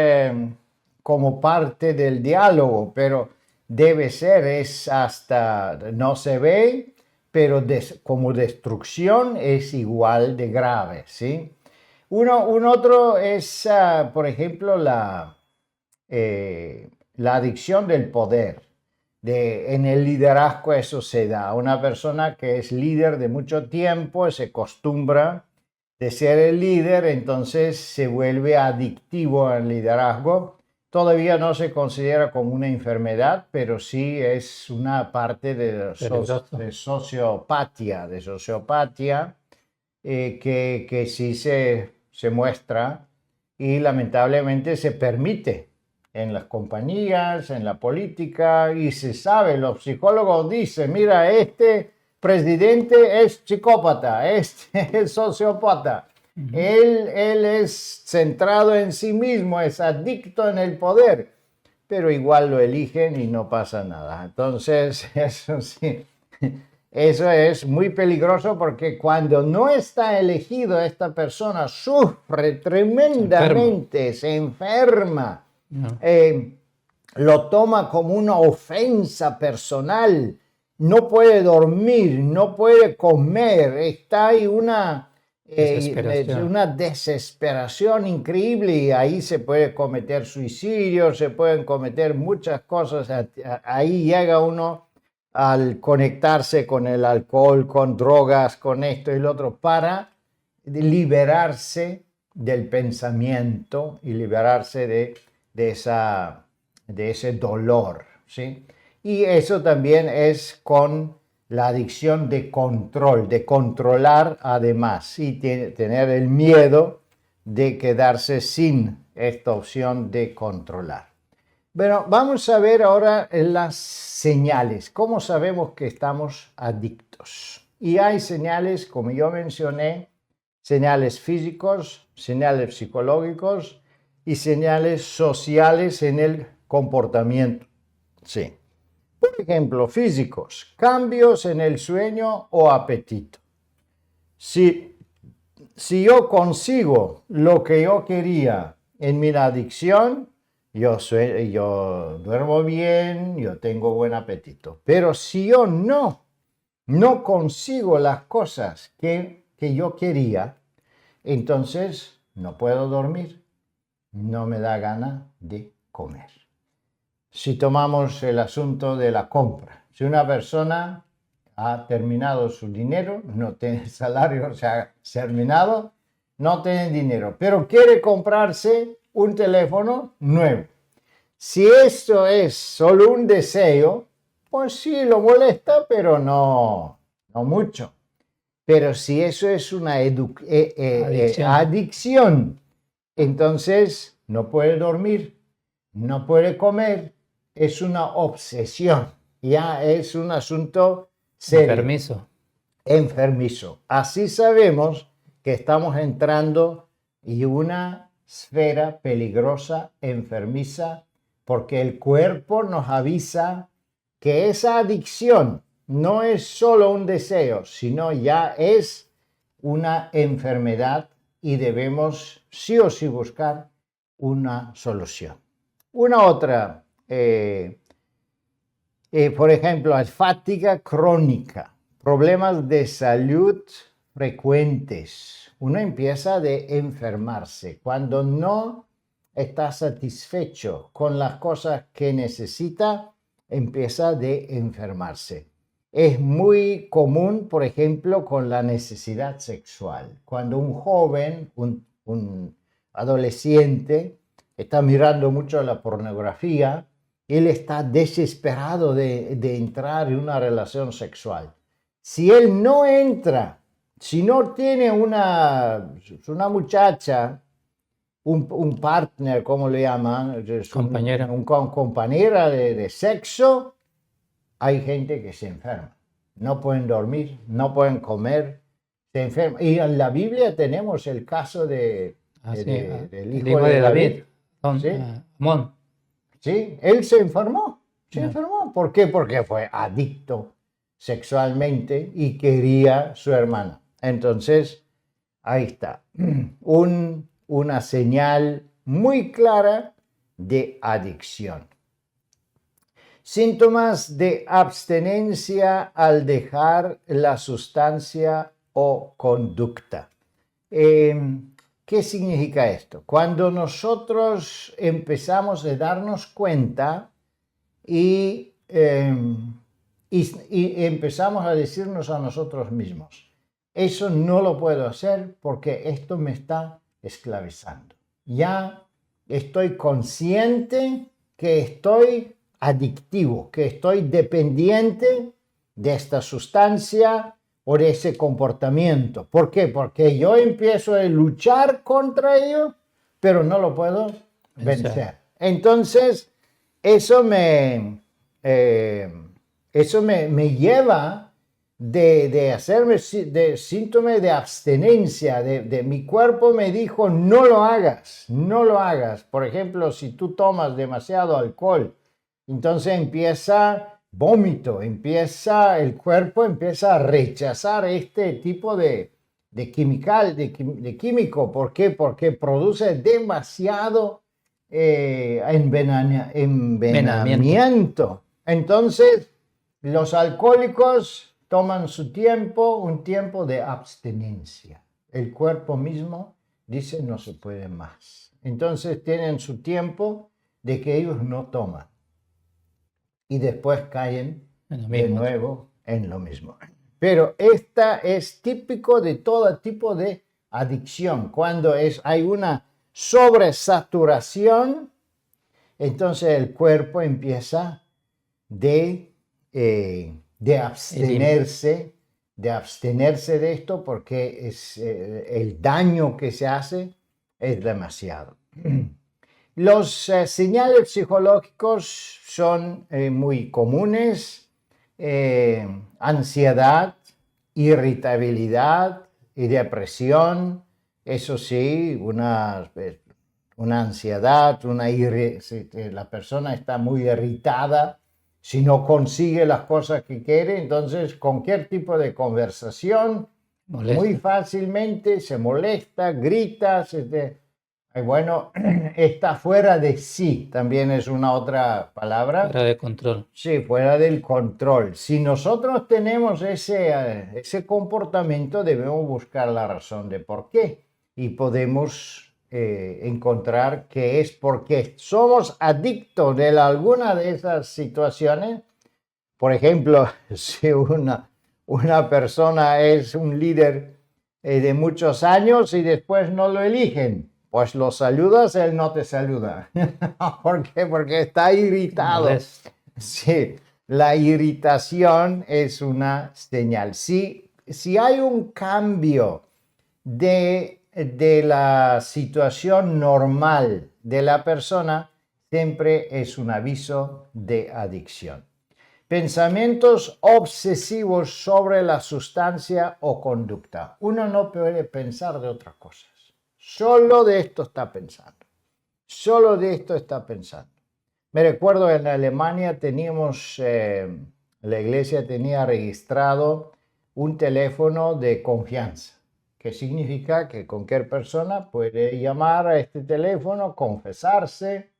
como parte del diálogo, pero debe ser, es hasta, no se ve, pero como destrucción es igual de grave, ¿sí? Un otro es, por ejemplo, la adicción del poder. En el liderazgo eso se da. Una persona que es líder de mucho tiempo se acostumbra de ser el líder, entonces se vuelve adictivo al liderazgo. Todavía no se considera como una enfermedad, pero sí es una parte de sociopatía, que sí se muestra y lamentablemente se permite en las compañías, en la política, y se sabe, los psicólogos dicen, mira, este presidente es psicópata, este es sociópata. Él es centrado en sí mismo, es adicto en el poder, pero igual lo eligen y no pasa nada. Entonces, eso sí, eso es muy peligroso porque cuando no está elegido esta persona sufre tremendamente, se enferma. No. Lo toma como una ofensa personal, no puede dormir, no puede comer, está ahí una desesperación increíble y ahí se puede cometer suicidio, se pueden cometer muchas cosas. Ahí llega uno al conectarse con el alcohol, con drogas, con esto y lo otro, para liberarse del pensamiento y liberarse de ese dolor, ¿sí? Y eso también es con la adicción de control, de controlar además y tener el miedo de quedarse sin esta opción de controlar. Bueno, vamos a ver ahora las señales. ¿Cómo sabemos que estamos adictos? Y hay señales, como yo mencioné, señales físicos, señales psicológicos y señales sociales en el comportamiento. Sí. Por ejemplo, físicos, cambios en el sueño o apetito. Si yo consigo lo que yo quería en mi adicción, yo duermo bien, yo tengo buen apetito. Pero si yo no consigo las cosas que yo quería, Entonces, no puedo dormir, no me da gana de comer. Si tomamos el asunto de la compra, si una persona ha terminado su dinero, no tiene salario, se ha terminado, no tiene dinero, pero quiere comprarse un teléfono nuevo. Si esto es solo un deseo, pues sí lo molesta, pero no mucho. Pero si eso es una adicción, entonces no puede dormir, no puede comer, es una obsesión, ya es un asunto serio. Enfermizo. Así sabemos que estamos entrando en una esfera peligrosa, enfermiza, porque el cuerpo nos avisa que esa adicción no es solo un deseo, sino ya es una enfermedad y debemos sí o sí buscar una solución. Una otra, por ejemplo, fatiga crónica, problemas de salud frecuentes. Uno empieza a enfermarse cuando no está satisfecho con las cosas que necesita, empieza a enfermarse. Es muy común, por ejemplo, con la necesidad sexual. Cuando un joven, un adolescente, está mirando mucho la pornografía, él está desesperado de entrar en una relación sexual. Si él no entra, si no tiene una muchacha, un partner, como le llaman, compañera de sexo, hay gente que se enferma. No pueden dormir, no pueden comer, se enferman. Y en la Biblia tenemos el caso del hijo de David. ¿Sí? Amón. Sí, él se enfermó. ¿Por qué? Porque fue adicto sexualmente y quería su hermana. Entonces, ahí está. Una señal muy clara de adicción. Síntomas de abstinencia al dejar la sustancia o conducta. ¿Qué significa esto? Cuando nosotros empezamos a darnos cuenta y empezamos a decirnos a nosotros mismos, eso no lo puedo hacer porque esto me está esclavizando. Ya estoy consciente que estoy adictivo, que estoy dependiente de esta sustancia o de ese comportamiento. ¿Por qué? Porque yo empiezo a luchar contra ello, pero no lo puedo vencer. Entonces, eso me lleva de hacerme de síntomas de abstinencia, de mi cuerpo me dijo, no lo hagas, no lo hagas. Por ejemplo, si tú tomas demasiado alcohol, entonces empieza vómito, el cuerpo empieza a rechazar este tipo de químico. ¿Por qué? Porque produce demasiado envenenamiento. Entonces, los alcohólicos toman su tiempo, un tiempo de abstinencia. El cuerpo mismo dice no se puede más. Entonces tienen su tiempo de que ellos no toman. Y después caen de nuevo en lo mismo. Pero esta es típico de todo tipo de adicción. Cuando hay una sobresaturación, entonces el cuerpo empieza de abstenerse de esto porque el daño que se hace es demasiado. Los señales psicológicos son muy comunes, ansiedad, irritabilidad y depresión. Eso sí, una ansiedad, la persona está muy irritada. Si no consigue las cosas que quiere, entonces cualquier tipo de conversación muy fácilmente se molesta, grita, bueno, está fuera de sí, también es una otra palabra. Fuera de control. Sí, fuera del control. Si nosotros tenemos ese comportamiento, debemos buscar la razón de por qué. y podemos encontrar que es porque somos adictos de alguna de esas situaciones. Por ejemplo, si una persona es un líder de muchos años y después no lo eligen, pues lo saludas, él no te saluda. ¿Por qué? Porque está irritado. Sí, la irritación es una señal. Si hay un cambio de la situación normal de la persona, siempre es un aviso de adicción. Pensamientos obsesivos sobre la sustancia o conducta. Uno no puede pensar de otras cosas. Solo de esto está pensando. Solo de esto está pensando. Me recuerdo en Alemania teníamos, la iglesia tenía registrado un teléfono de confianza, que significa que cualquier persona puede llamar a este teléfono, confesarse,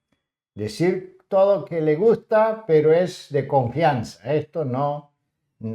decir todo que le gusta, pero es de confianza. Esto no,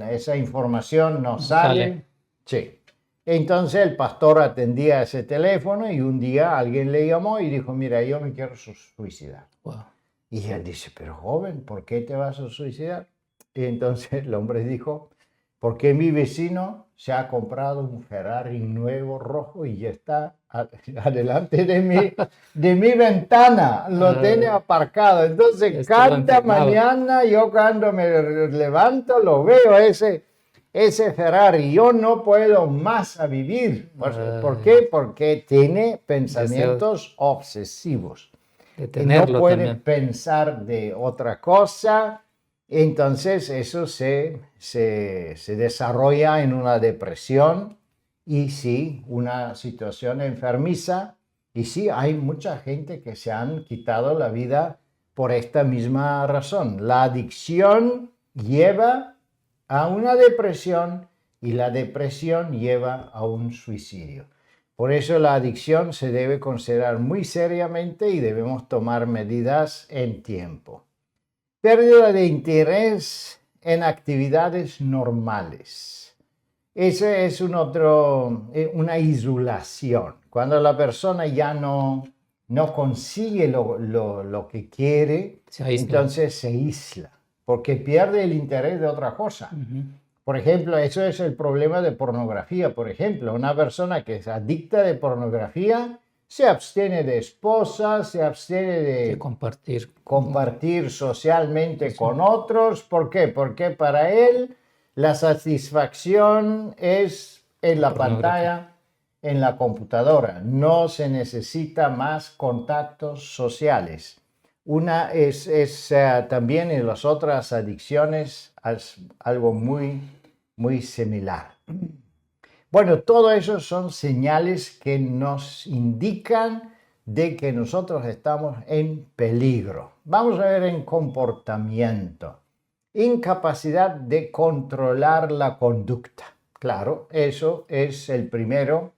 esa información no sale. Sí. Entonces el pastor atendía ese teléfono y un día alguien le llamó y dijo, mira, yo me quiero suicidar. Wow. Y él dice, pero joven, ¿por qué te vas a suicidar? Y entonces el hombre dijo, porque mi vecino se ha comprado un Ferrari nuevo rojo y ya está adelante de mi ventana, lo tiene aparcado. Entonces cada mañana yo cuando me levanto lo veo ese Ferrari, yo no puedo más a vivir. ¿Por qué? Porque tiene pensamientos obsesivos. No puede pensar de otra cosa. Entonces eso se desarrolla en una depresión y sí, una situación enfermiza. Y sí, hay mucha gente que se han quitado la vida por esta misma razón. La adicción lleva a una depresión y la depresión lleva a un suicidio. Por eso la adicción se debe considerar muy seriamente y debemos tomar medidas en tiempo. Pérdida de interés en actividades normales. Ese es una isolación. Cuando la persona ya no consigue lo que quiere, entonces se aísla, porque pierde el interés de otra cosa. Por ejemplo, eso es el problema de pornografía. Por ejemplo, una persona que es adicta de pornografía se abstiene de esposa, se abstiene de compartir socialmente con otros. ¿Por qué? Porque para él la satisfacción es en la pantalla, en la computadora. No se necesita más contactos sociales. Una es también en las otras adicciones es algo muy, muy similar. Bueno, todo eso son señales que nos indican de que nosotros estamos en peligro. Vamos a ver en comportamiento. Incapacidad de controlar la conducta. Claro, eso es el primero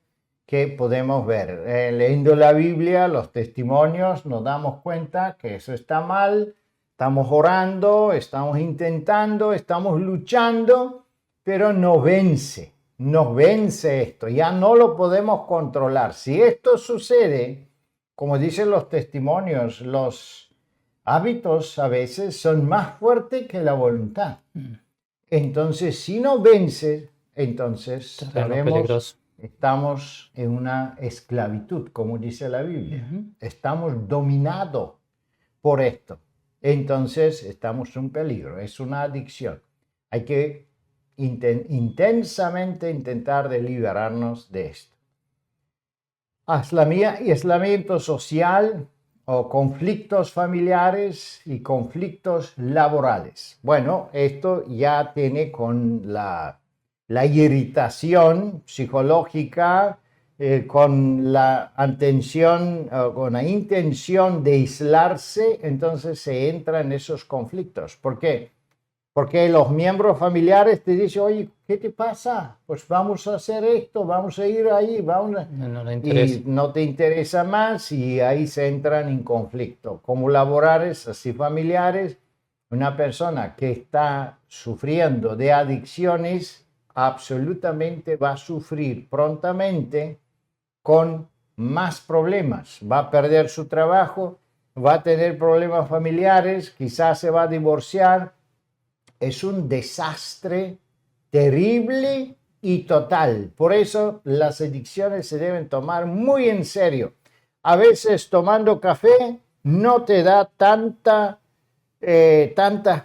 que podemos ver. Leyendo la Biblia, los testimonios, nos damos cuenta que eso está mal. Estamos orando, estamos intentando, estamos luchando, pero no vence. Nos vence esto, ya no lo podemos controlar. Si esto sucede, como dicen los testimonios, los hábitos a veces son más fuertes que la voluntad. Entonces, si no vence, entonces sabemos, estamos en una esclavitud, como dice la Biblia. Estamos dominados por esto. Entonces, estamos en peligro, es una adicción. Hay que intensamente intentar de liberarnos de esto. Aislamiento social o conflictos familiares y conflictos laborales. Bueno, esto ya tiene con la irritación psicológica, con la intención de aislarse, entonces se entra en esos conflictos. ¿Por qué? Porque los miembros familiares te dicen, oye, ¿qué te pasa? Pues vamos a hacer esto, vamos a ir ahí, y no te interesa más y ahí se entran en conflicto. Como laborales, así familiares, una persona que está sufriendo de adicciones absolutamente va a sufrir prontamente con más problemas. Va a perder su trabajo, va a tener problemas familiares, quizás se va a divorciar. Es un desastre terrible y total. Por eso las adicciones se deben tomar muy en serio. A veces tomando café no te da tantas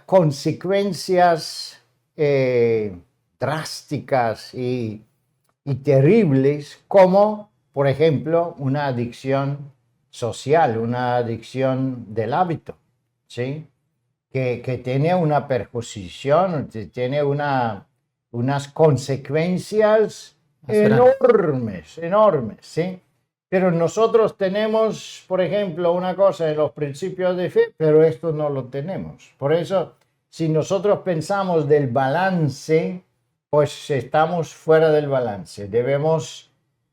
consecuencias drásticas y terribles como, por ejemplo, una adicción social, una adicción del hábito, ¿sí? Que tiene una perjudicación, tiene unas consecuencias enormes, enormes, ¿sí? Pero nosotros tenemos, por ejemplo, una cosa en los principios de fe, pero esto no lo tenemos. Por eso, si nosotros pensamos del balance, pues estamos fuera del balance. Debemos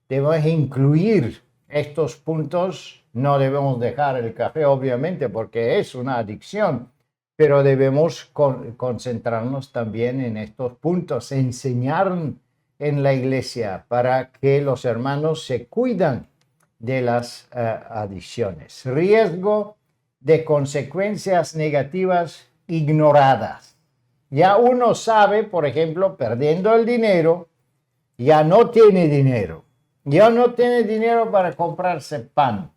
incluir estos puntos. No debemos dejar el café, obviamente, porque es una adicción, pero debemos concentrarnos también en estos puntos, enseñar en la iglesia para que los hermanos se cuidan de las adicciones. Riesgo de consecuencias negativas ignoradas. Ya uno sabe, por ejemplo, perdiendo el dinero, ya no tiene dinero. Ya no tiene dinero para comprarse pan.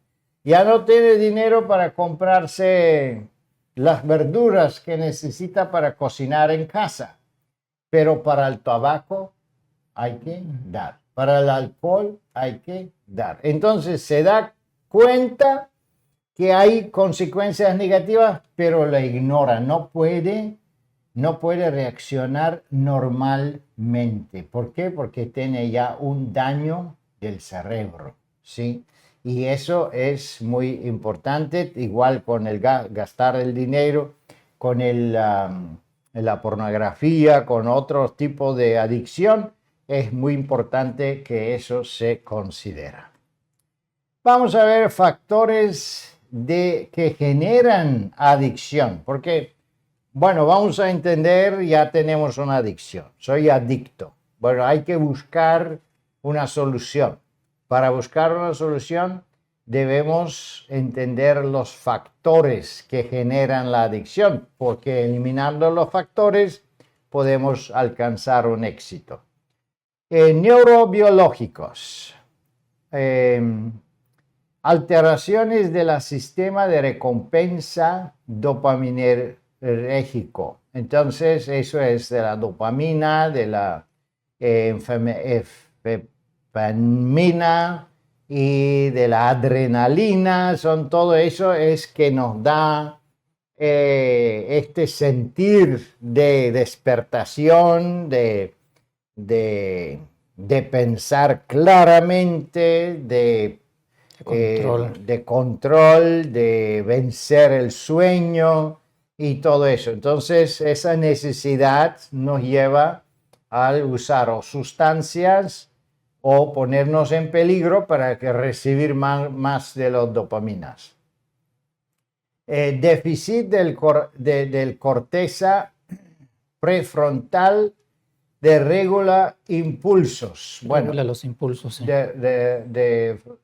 Ya no tiene dinero para comprarse las verduras que necesita para cocinar en casa. Pero para el tabaco hay que dar. Para el alcohol hay que dar. Entonces se da cuenta que hay consecuencias negativas, pero la ignora. No puede reaccionar normalmente. ¿Por qué? Porque tiene ya un daño del cerebro, ¿sí? Y eso es muy importante, igual con el gastar el dinero, con la pornografía, con otros tipos de adicción. Es muy importante que eso se considera. Vamos a ver factores que generan adicción, porque, bueno, vamos a entender, ya tenemos una adicción, soy adicto. Bueno, hay que buscar una solución. Para buscar una solución debemos entender los factores que generan la adicción, porque eliminando los factores podemos alcanzar un éxito. Neurobiológicos. Alteraciones del sistema de recompensa dopaminérgico. Entonces, eso es de la dopamina, de la efedrina y de la adrenalina. Todo eso es que nos da este sentir de despertación, de pensar claramente, de control, de vencer el sueño y todo eso. Entonces, esa necesidad nos lleva a usar o sustancias o ponernos en peligro para recibir más de las dopaminas. Déficit del corteza prefrontal de regula impulsos. Regula los impulsos, sí.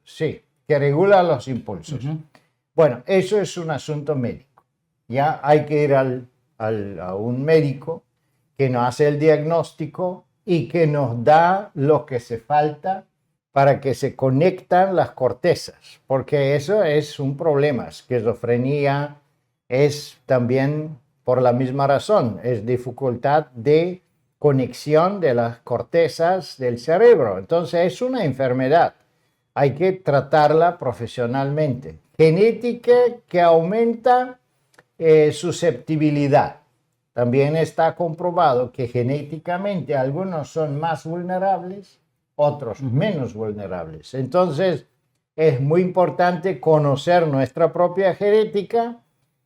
Sí, que regula los impulsos. Bueno, eso es un asunto médico. Ya hay que ir a un médico que nos hace el diagnóstico y que nos da lo que se falta para que se conectan las cortezas, porque eso es un problema. Esquizofrenia es también por la misma razón, es dificultad de conexión de las cortezas del cerebro. Entonces es una enfermedad, hay que tratarla profesionalmente. Genética que aumenta susceptibilidad. También está comprobado que genéticamente algunos son más vulnerables, otros menos vulnerables. Entonces es muy importante conocer nuestra propia genética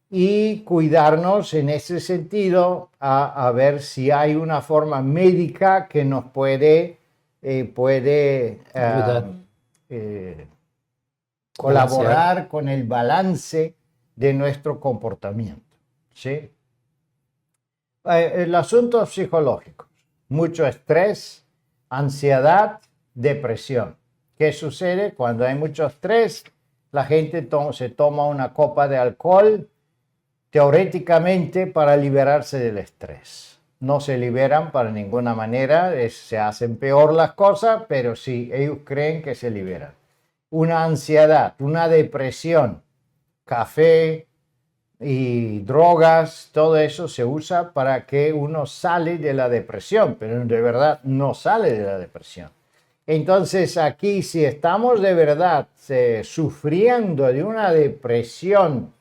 y cuidarnos en ese sentido a ver si hay una forma médica que nos puede colaborar con el balance de nuestro comportamiento, ¿sí? El asunto psicológico, mucho estrés, ansiedad, depresión, ¿Qué sucede? Cuando hay mucho estrés, la gente se toma una copa de alcohol teóricamente para liberarse del estrés. No se liberan para ninguna manera, se hacen peor las cosas, pero sí, ellos creen que se liberan. Una ansiedad, una depresión, café y drogas, todo eso se usa para que uno sale de la depresión, pero de verdad no sale de la depresión. Entonces aquí, si estamos de verdad sufriendo de una depresión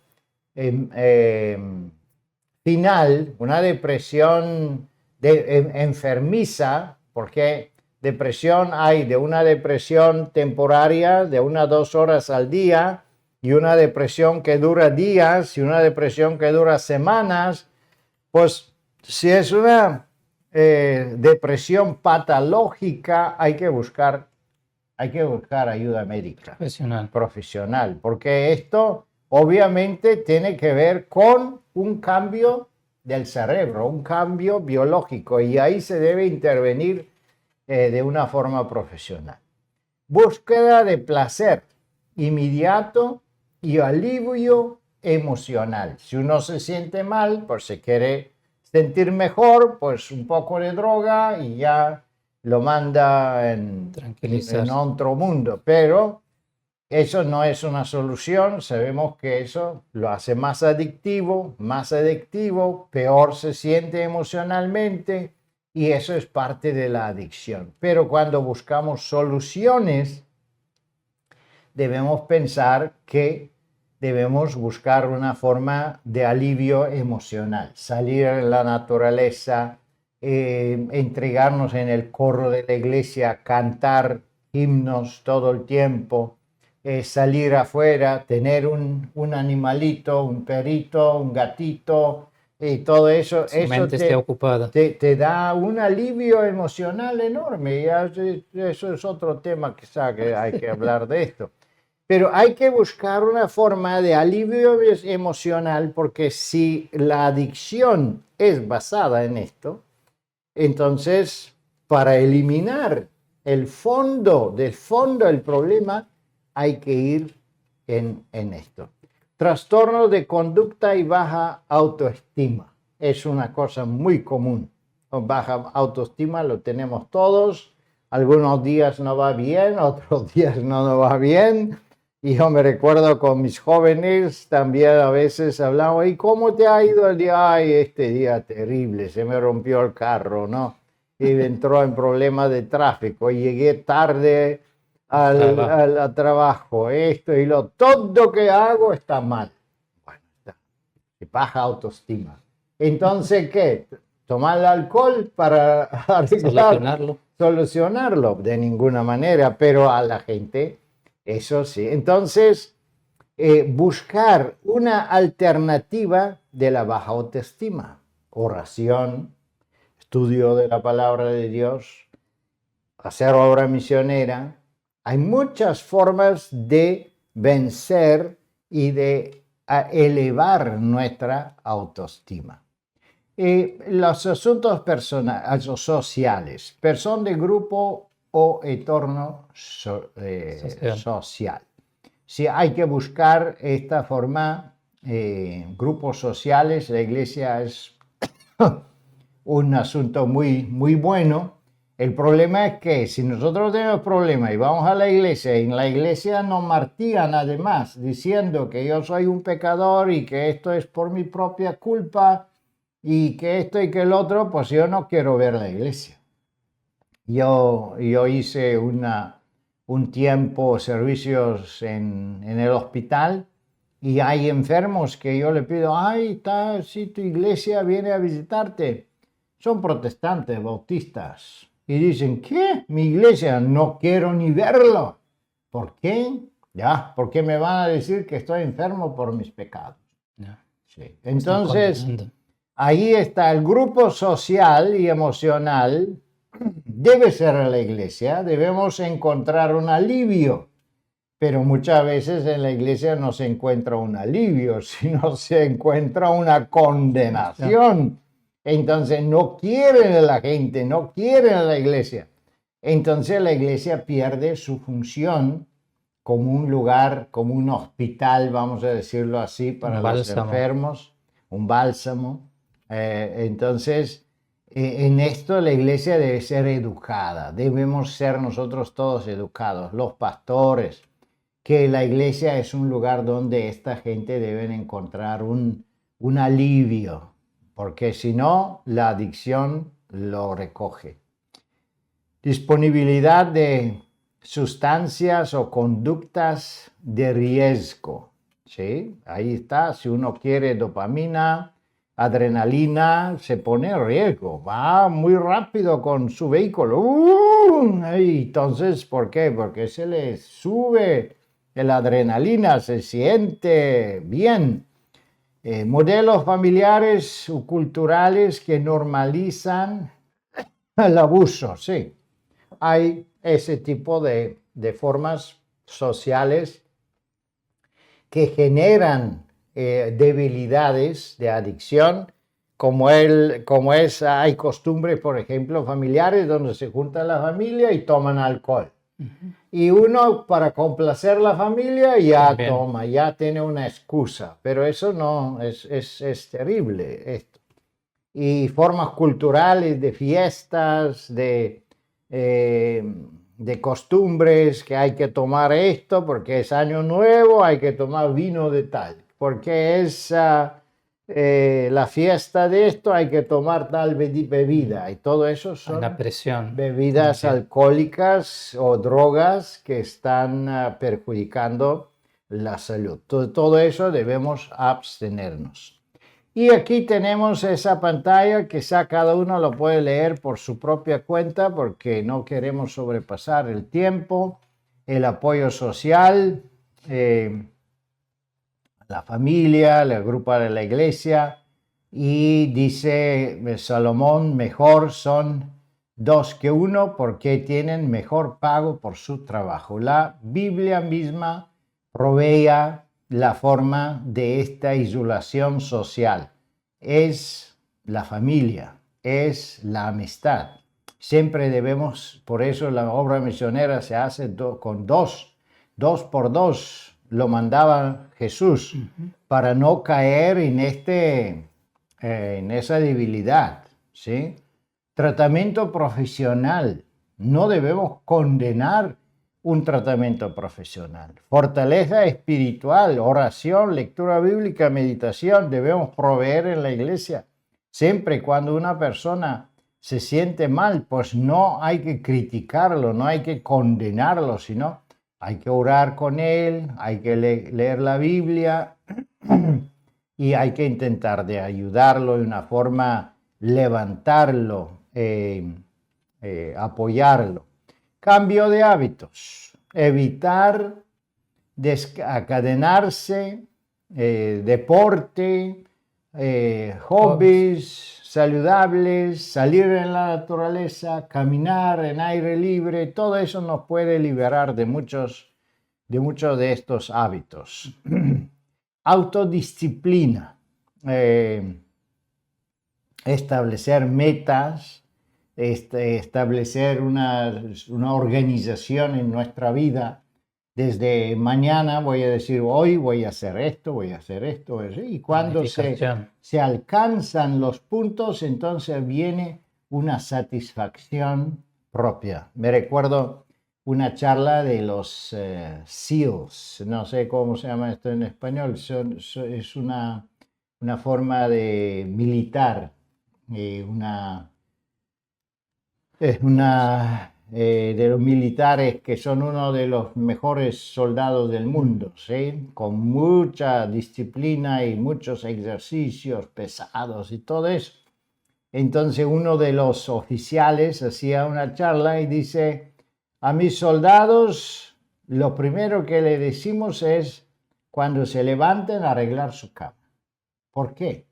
final, una depresión enfermiza, porque depresión hay de una depresión temporaria de 1 a 2 horas al día y una depresión que dura días y una depresión que dura semanas. Pues si es una depresión patológica, hay que buscar ayuda médica profesional, porque esto obviamente tiene que ver con un cambio del cerebro, un cambio biológico, y ahí se debe intervenir de una forma profesional. Búsqueda de placer inmediato y alivio emocional. Si uno se siente mal, pues se quiere sentir mejor, pues un poco de droga y ya lo manda en otro mundo. Pero eso no es una solución. Sabemos que eso lo hace más adictivo, peor se siente emocionalmente, y eso es parte de la adicción. Pero cuando buscamos soluciones, debemos pensar que debemos buscar una forma de alivio emocional, salir en la naturaleza, entregarnos en el coro de la iglesia, cantar himnos todo el tiempo, salir afuera, tener un animalito, un perrito, un gatito, y todo eso. Su mente esté ocupada. Te da un alivio emocional enorme. Y eso es otro tema, quizá, que hay que hablar de esto. Pero hay que buscar una forma de alivio emocional, porque si la adicción es basada en esto, entonces para eliminar el fondo del problema hay que ir en esto. Trastorno de conducta y baja autoestima. Es una cosa muy común. Baja autoestima lo tenemos todos. Algunos días no va bien, otros días no va bien. Y yo me recuerdo con mis jóvenes también a veces hablamos, ¿y cómo te ha ido el día? Ay, este día terrible, se me rompió el carro, ¿no? Y entró en problemas de tráfico y llegué tarde al trabajo, esto y todo que hago está mal. Bueno, está. Baja autoestima. Entonces, ¿qué? ¿Tomar el alcohol para solucionarlo? De ninguna manera, pero a la gente... Eso sí. Entonces, buscar una alternativa de la baja autoestima. Oración, estudio de la palabra de Dios, hacer obra misionera. Hay muchas formas de vencer y de elevar nuestra autoestima. Los asuntos personales, sociales, persona de grupo o entorno social. Si hay que buscar esta forma, grupos sociales, la iglesia es un asunto muy, muy bueno. El problema es que si nosotros tenemos problemas y vamos a la iglesia, y en la iglesia nos martigan además, diciendo que yo soy un pecador y que esto es por mi propia culpa y que esto y que el otro, pues yo no quiero ver la iglesia. Yo hice un tiempo servicios en el hospital, y hay enfermos que yo le pido, si tu iglesia viene a visitarte, son protestantes, bautistas, y dicen, ¿qué? Mi iglesia, no quiero ni verlo. ¿Por qué? Porque me van a decir que estoy enfermo por mis pecados. No. Sí. Entonces, ahí está el grupo social y emocional. Debe ser la iglesia, debemos encontrar un alivio, pero muchas veces en la iglesia no se encuentra un alivio, sino se encuentra una condenación. Entonces no quieren a la gente, no quieren a la iglesia. entonces la iglesia pierde su función como un lugar, como un hospital, vamos a decirlo así, para los enfermos, un bálsamo. Entonces, en esto la iglesia debe ser educada, debemos ser nosotros todos educados, los pastores, que la iglesia es un lugar donde esta gente debe encontrar un alivio, porque si no, la adicción lo recoge. Disponibilidad de sustancias o conductas de riesgo, ¿sí? Ahí está, si uno quiere dopamina, adrenalina, se pone en riesgo, va muy rápido con su vehículo. Entonces, ¿por qué? Porque se le sube la adrenalina, se siente bien. Modelos familiares o culturales que normalizan el abuso, sí. Hay ese tipo de formas sociales que generan debilidades de adicción, hay costumbres, por ejemplo, familiares donde se junta la familia y toman alcohol. Y uno, para complacer la familia, ya toma, ya tiene una excusa. Pero eso no, es terrible esto. Y formas culturales de fiestas, de costumbres, que hay que tomar esto porque es año nuevo, hay que tomar vino de tal, porque es la fiesta de esto, hay que tomar tal bebida, y todo eso son bebidas alcohólicas o drogas que están perjudicando la salud. Todo eso debemos abstenernos. Y aquí tenemos esa pantalla que cada uno lo puede leer por su propia cuenta porque no queremos sobrepasar el tiempo, el apoyo social, la familia, el grupo de la iglesia. Y dice Salomón, mejor son dos que uno porque tienen mejor pago por su trabajo. La Biblia misma proveía la forma de esta isolación social. Es la familia, es la amistad. Siempre debemos, por eso la obra misionera se hace con dos por dos, lo mandaba Jesús, para no caer en esa debilidad, ¿sí? Tratamiento profesional, no debemos condenar un tratamiento profesional. Fortaleza espiritual, oración, lectura bíblica, meditación, debemos proveer en la iglesia. Siempre cuando una persona se siente mal, pues no hay que criticarlo, no hay que condenarlo, sino hay que orar con él, hay que leer la Biblia y hay que intentar de ayudarlo de una forma, levantarlo, apoyarlo. Cambio de hábitos, evitar desencadenarse, deporte, hobbies saludables, salir en la naturaleza, caminar en aire libre, todo eso nos puede liberar de muchos de estos hábitos. Autodisciplina, establecer metas, establecer una organización en nuestra vida. Desde mañana voy a decir, hoy voy a hacer esto, voy a hacer esto, y cuando se alcanzan los puntos, entonces viene una satisfacción propia. Me recuerdo una charla de los SEALs, no sé cómo se llama esto en español, es una forma de militar, de los militares que son uno de los mejores soldados del mundo, ¿sí? Con mucha disciplina y muchos ejercicios pesados y todo eso. Entonces uno de los oficiales hacía una charla y dice, a mis soldados lo primero que le decimos es cuando se levanten arreglar su cama. ¿Por qué?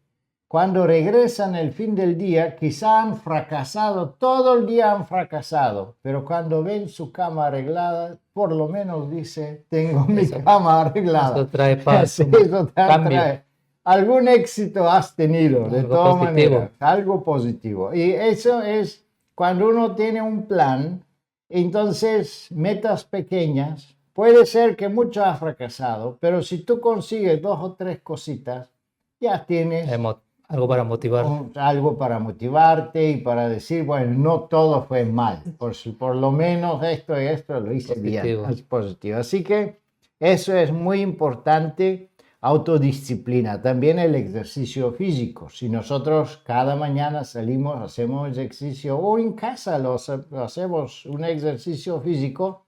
Cuando regresan el fin del día, quizá han fracasado, todo el día han fracasado, pero cuando ven su cama arreglada, por lo menos dice, tengo mi cama arreglada. Eso trae paz, eso trae. Algún éxito has tenido, de todas maneras, algo positivo. Y eso es cuando uno tiene un plan Entonces, metas pequeñas. Puede ser que mucho has fracasado, pero si tú consigues 2 o 3 cositas, ya tienes Algo para motivar. algo para motivarte y para decir, bueno, no todo fue mal, por lo menos esto y esto lo hice bien, es positivo. Así que eso es muy importante, autodisciplina, también el ejercicio físico. Si nosotros cada mañana salimos, hacemos ejercicio o en casa hacemos un ejercicio físico,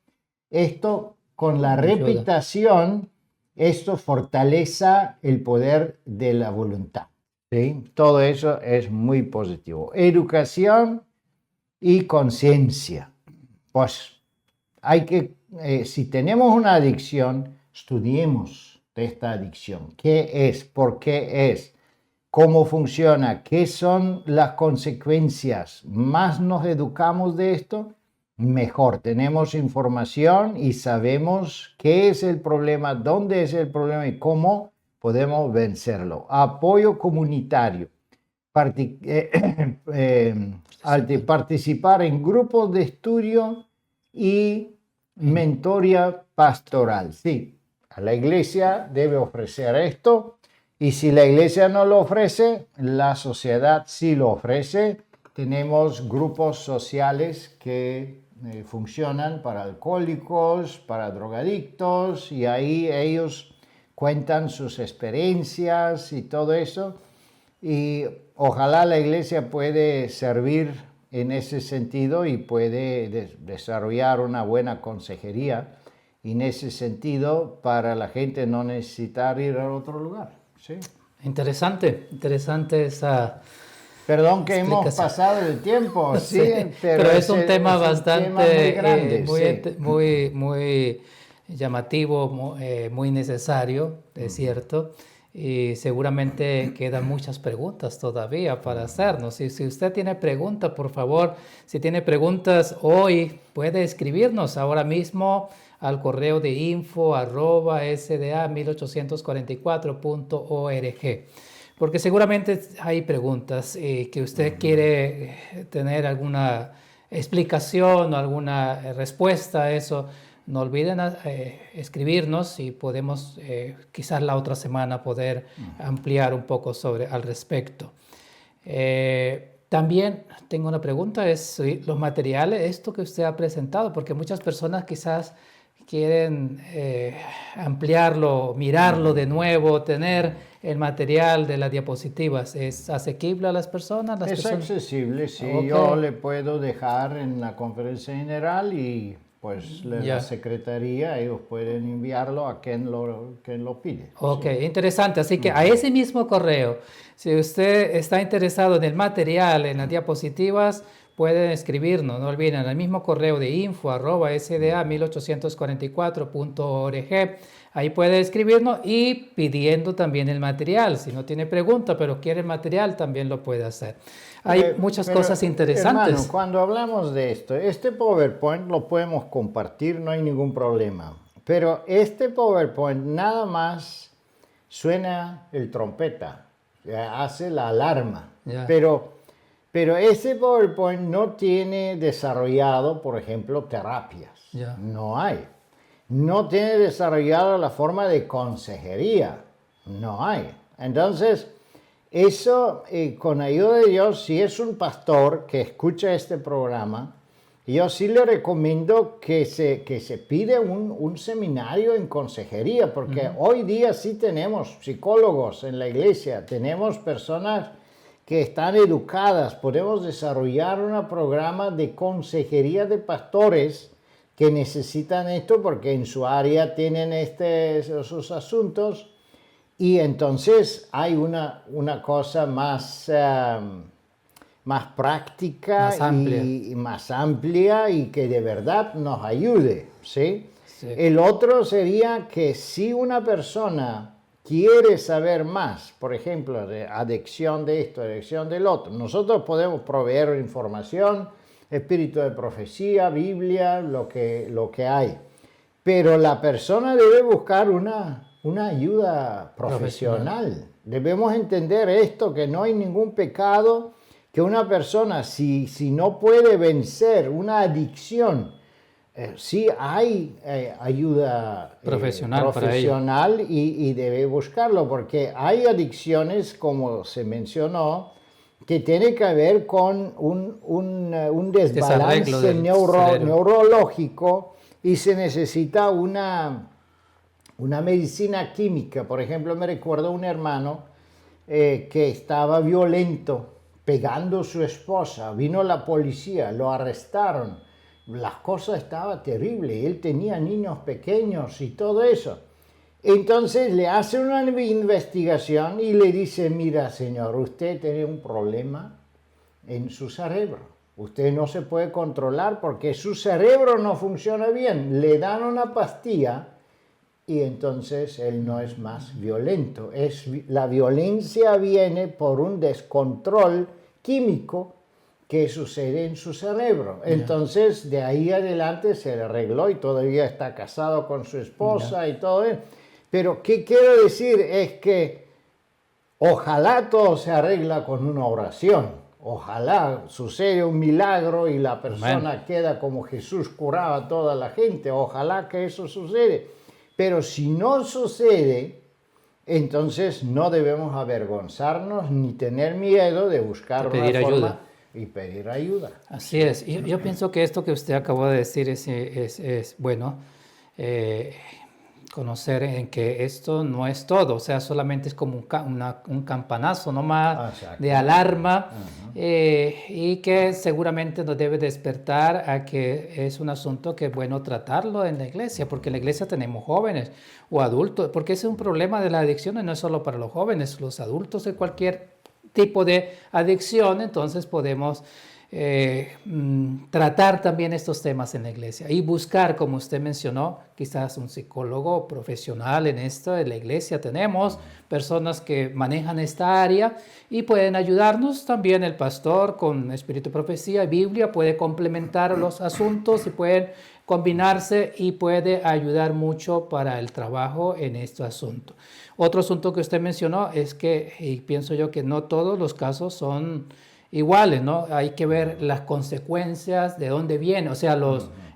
esto con la repetición, esto fortalece el poder de la voluntad. ¿Sí? Todo eso es muy positivo. Educación y conciencia. Pues hay que, si tenemos una adicción, estudiemos de esta adicción. ¿Qué es? ¿Por qué es? ¿Cómo funciona? ¿Qué son las consecuencias? Más nos educamos de esto, mejor. Tenemos información y sabemos qué es el problema, dónde es el problema y cómo podemos vencerlo. Apoyo comunitario. Participar en grupos de estudio y mentoría pastoral. Sí, la iglesia debe ofrecer esto y si la iglesia no lo ofrece, la sociedad sí lo ofrece. Tenemos grupos sociales que funcionan para alcohólicos, para drogadictos y ahí ellos cuentan sus experiencias y todo eso, y ojalá la iglesia puede servir en ese sentido y puede desarrollar una buena consejería en ese sentido para la gente no necesitar ir a otro lugar. ¿Sí? Interesante esa... Perdón que hemos pasado el tiempo, sí, pero es un tema bastante muy grande, muy llamativo, muy necesario, es cierto, y seguramente quedan muchas preguntas todavía para hacernos. Si usted tiene preguntas, por favor, si tiene preguntas hoy, puede escribirnos ahora mismo al correo de info@sda1844.org. Porque seguramente hay preguntas que usted quiere tener alguna explicación o alguna respuesta a eso. No olviden escribirnos y podemos quizás la otra semana poder ampliar un poco al respecto. También tengo una pregunta, es los materiales, esto que usted ha presentado, porque muchas personas quizás quieren ampliarlo, mirarlo de nuevo, tener el material de las diapositivas. ¿Es asequible a las personas? Es accesible, sí. Okay. Yo le puedo dejar en la conferencia general y pues la secretaría, ellos pueden enviarlo a quien lo pide. Ok, sí. Interesante. Así que a ese mismo correo, si usted está interesado en el material, en las diapositivas, pueden escribirnos, no olviden, al mismo correo de info@sda1844.org. Ahí puede escribirnos y pidiendo también el material. Si no tiene pregunta, pero quiere el material, también lo puede hacer. Hay muchas cosas interesantes. Hermano, cuando hablamos de esto, este PowerPoint lo podemos compartir, no hay ningún problema. Pero este PowerPoint nada más suena el trompeta, hace la alarma. Pero ese PowerPoint no tiene desarrollado, por ejemplo, terapias. No hay. No tiene desarrollado la forma de consejería. No hay. Entonces, eso, con ayuda de Dios, si es un pastor que escucha este programa, yo sí le recomiendo que se pide un seminario en consejería, porque hoy día sí tenemos psicólogos en la iglesia, tenemos personas que están educadas, podemos desarrollar un programa de consejería de pastores que necesitan esto porque en su área tienen esos asuntos y entonces hay una cosa más práctica y más amplia y que de verdad nos ayude, ¿sí? Sí. El otro sería que si una persona quiere saber más, por ejemplo, de adicción de esto, adicción del otro, nosotros podemos proveer información, espíritu de profecía, Biblia, lo que hay. Pero la persona debe buscar una ayuda profesional. Debemos entender esto, que no hay ningún pecado, que una persona, si no puede vencer una adicción, sí hay ayuda profesional y debe buscarlo, porque hay adicciones, como se mencionó, que tiene que ver con un desbalance neurológico y se necesita una medicina química. Por ejemplo, me recuerdo un hermano que estaba violento, pegando a su esposa. Vino la policía, lo arrestaron. Las cosas estaban terribles. Él tenía niños pequeños y todo eso. Entonces le hace una investigación y le dice, mira señor, usted tiene un problema en su cerebro. Usted no se puede controlar porque su cerebro no funciona bien. Le dan una pastilla y entonces él no es más violento. La violencia viene por un descontrol químico que sucede en su cerebro. Entonces de ahí adelante se le arregló y todavía está casado con su esposa y todo eso. Pero ¿qué quiero decir? Es que ojalá todo se arregla con una oración. Ojalá sucede un milagro y la persona queda como Jesús curaba a toda la gente. Ojalá que eso sucede. Pero si no sucede, entonces no debemos avergonzarnos ni tener miedo de buscar una forma ayuda. Y pedir ayuda. Así es. Yo pienso que esto que usted acabó de decir es bueno. Conocer en que esto no es todo, o sea, solamente es como un campanazo nomás de alarma y que seguramente nos debe despertar a que es un asunto que es bueno tratarlo en la iglesia, porque en la iglesia tenemos jóvenes o adultos, porque ese es un problema de las adicciones, no es solo para los jóvenes, los adultos de cualquier tipo de adicción, entonces podemos tratar también estos temas en la iglesia y buscar, como usted mencionó, quizás un psicólogo profesional en esto. En la iglesia tenemos personas que manejan esta área y pueden ayudarnos. También el pastor con espíritu, profecía y Biblia puede complementar los asuntos y pueden combinarse y puede ayudar mucho para el trabajo en este asunto. Otro asunto que usted mencionó es que, y pienso yo que no todos los casos son iguales, ¿no? Hay que ver las consecuencias, de dónde viene, o sea,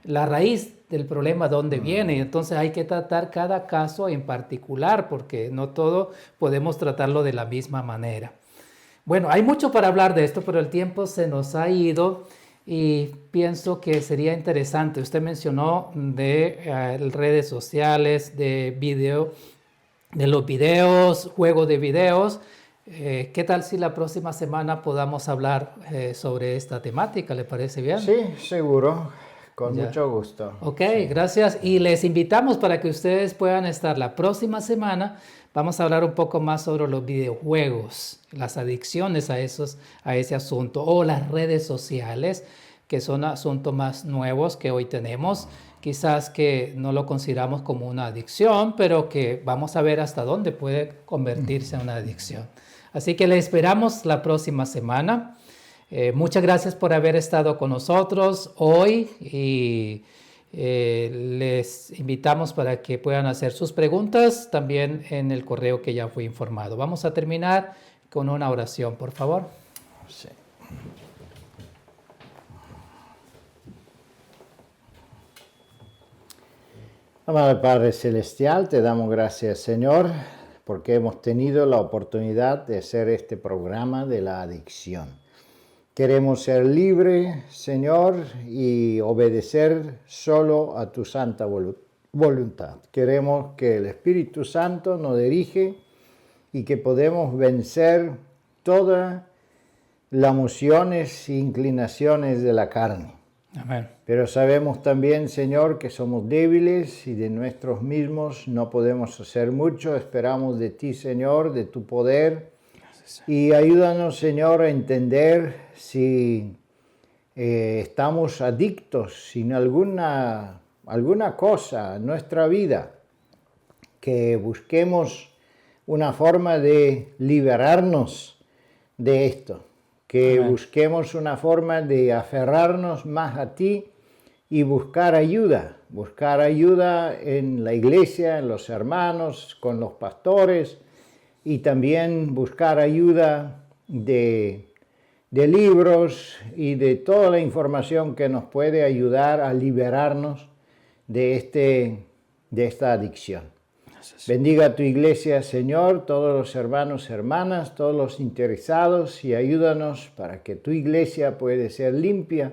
la raíz del problema, de dónde viene. Y entonces hay que tratar cada caso en particular, porque no todo podemos tratarlo de la misma manera. Bueno, hay mucho para hablar de esto, pero el tiempo se nos ha ido y pienso que sería interesante. Usted mencionó de redes sociales, de los videos, juegos de videos. ¿Qué tal si la próxima semana podamos hablar sobre esta temática? ¿Le parece bien? Sí, seguro. Con mucho gusto. Ok, gracias. Y les invitamos para que ustedes puedan estar la próxima semana. Vamos a hablar un poco más sobre los videojuegos, las adicciones a ese asunto, o las redes sociales, que son asuntos más nuevos que hoy tenemos. Quizás que no lo consideramos como una adicción, pero que vamos a ver hasta dónde puede convertirse en una adicción. Así que le esperamos la próxima semana. Muchas gracias por haber estado con nosotros hoy y les invitamos para que puedan hacer sus preguntas también en el correo que ya fue informado. Vamos a terminar con una oración, por favor. Sí. Amado Padre Celestial, te damos gracias, Señor, porque hemos tenido la oportunidad de hacer este programa de la adicción. Queremos ser libres, Señor, y obedecer solo a tu santa voluntad. Queremos que el Espíritu Santo nos dirige y que podemos vencer todas las emociones e inclinaciones de la carne. Amén. Pero sabemos también, Señor, que somos débiles y de nosotros mismos no podemos hacer mucho. Esperamos de ti, Señor, de tu poder. Y ayúdanos, Señor, a entender si estamos adictos sin alguna cosa en nuestra vida, que busquemos una forma de liberarnos de esto. Que busquemos una forma de aferrarnos más a ti y buscar ayuda en la iglesia, en los hermanos, con los pastores, y también buscar ayuda de libros y de toda la información que nos puede ayudar a liberarnos de esta adicción. Bendiga a tu iglesia, Señor, todos los hermanos, hermanas, todos los interesados, y ayúdanos para que tu iglesia pueda ser limpia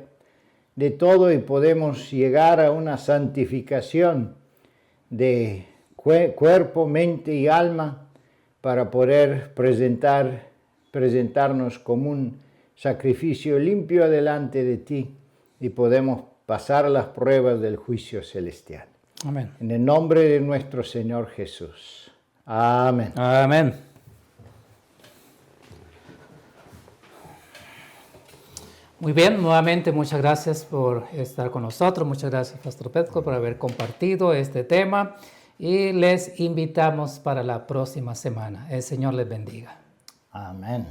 de todo y podemos llegar a una santificación de cuerpo, mente y alma para poder presentarnos como un sacrificio limpio delante de ti y podemos pasar las pruebas del juicio celestial. Amén. En el nombre de nuestro Señor Jesús. Amén. Amén. Muy bien, nuevamente muchas gracias por estar con nosotros. Muchas gracias, Pastor Petko, por haber compartido este tema. Y les invitamos para la próxima semana. El Señor les bendiga. Amén.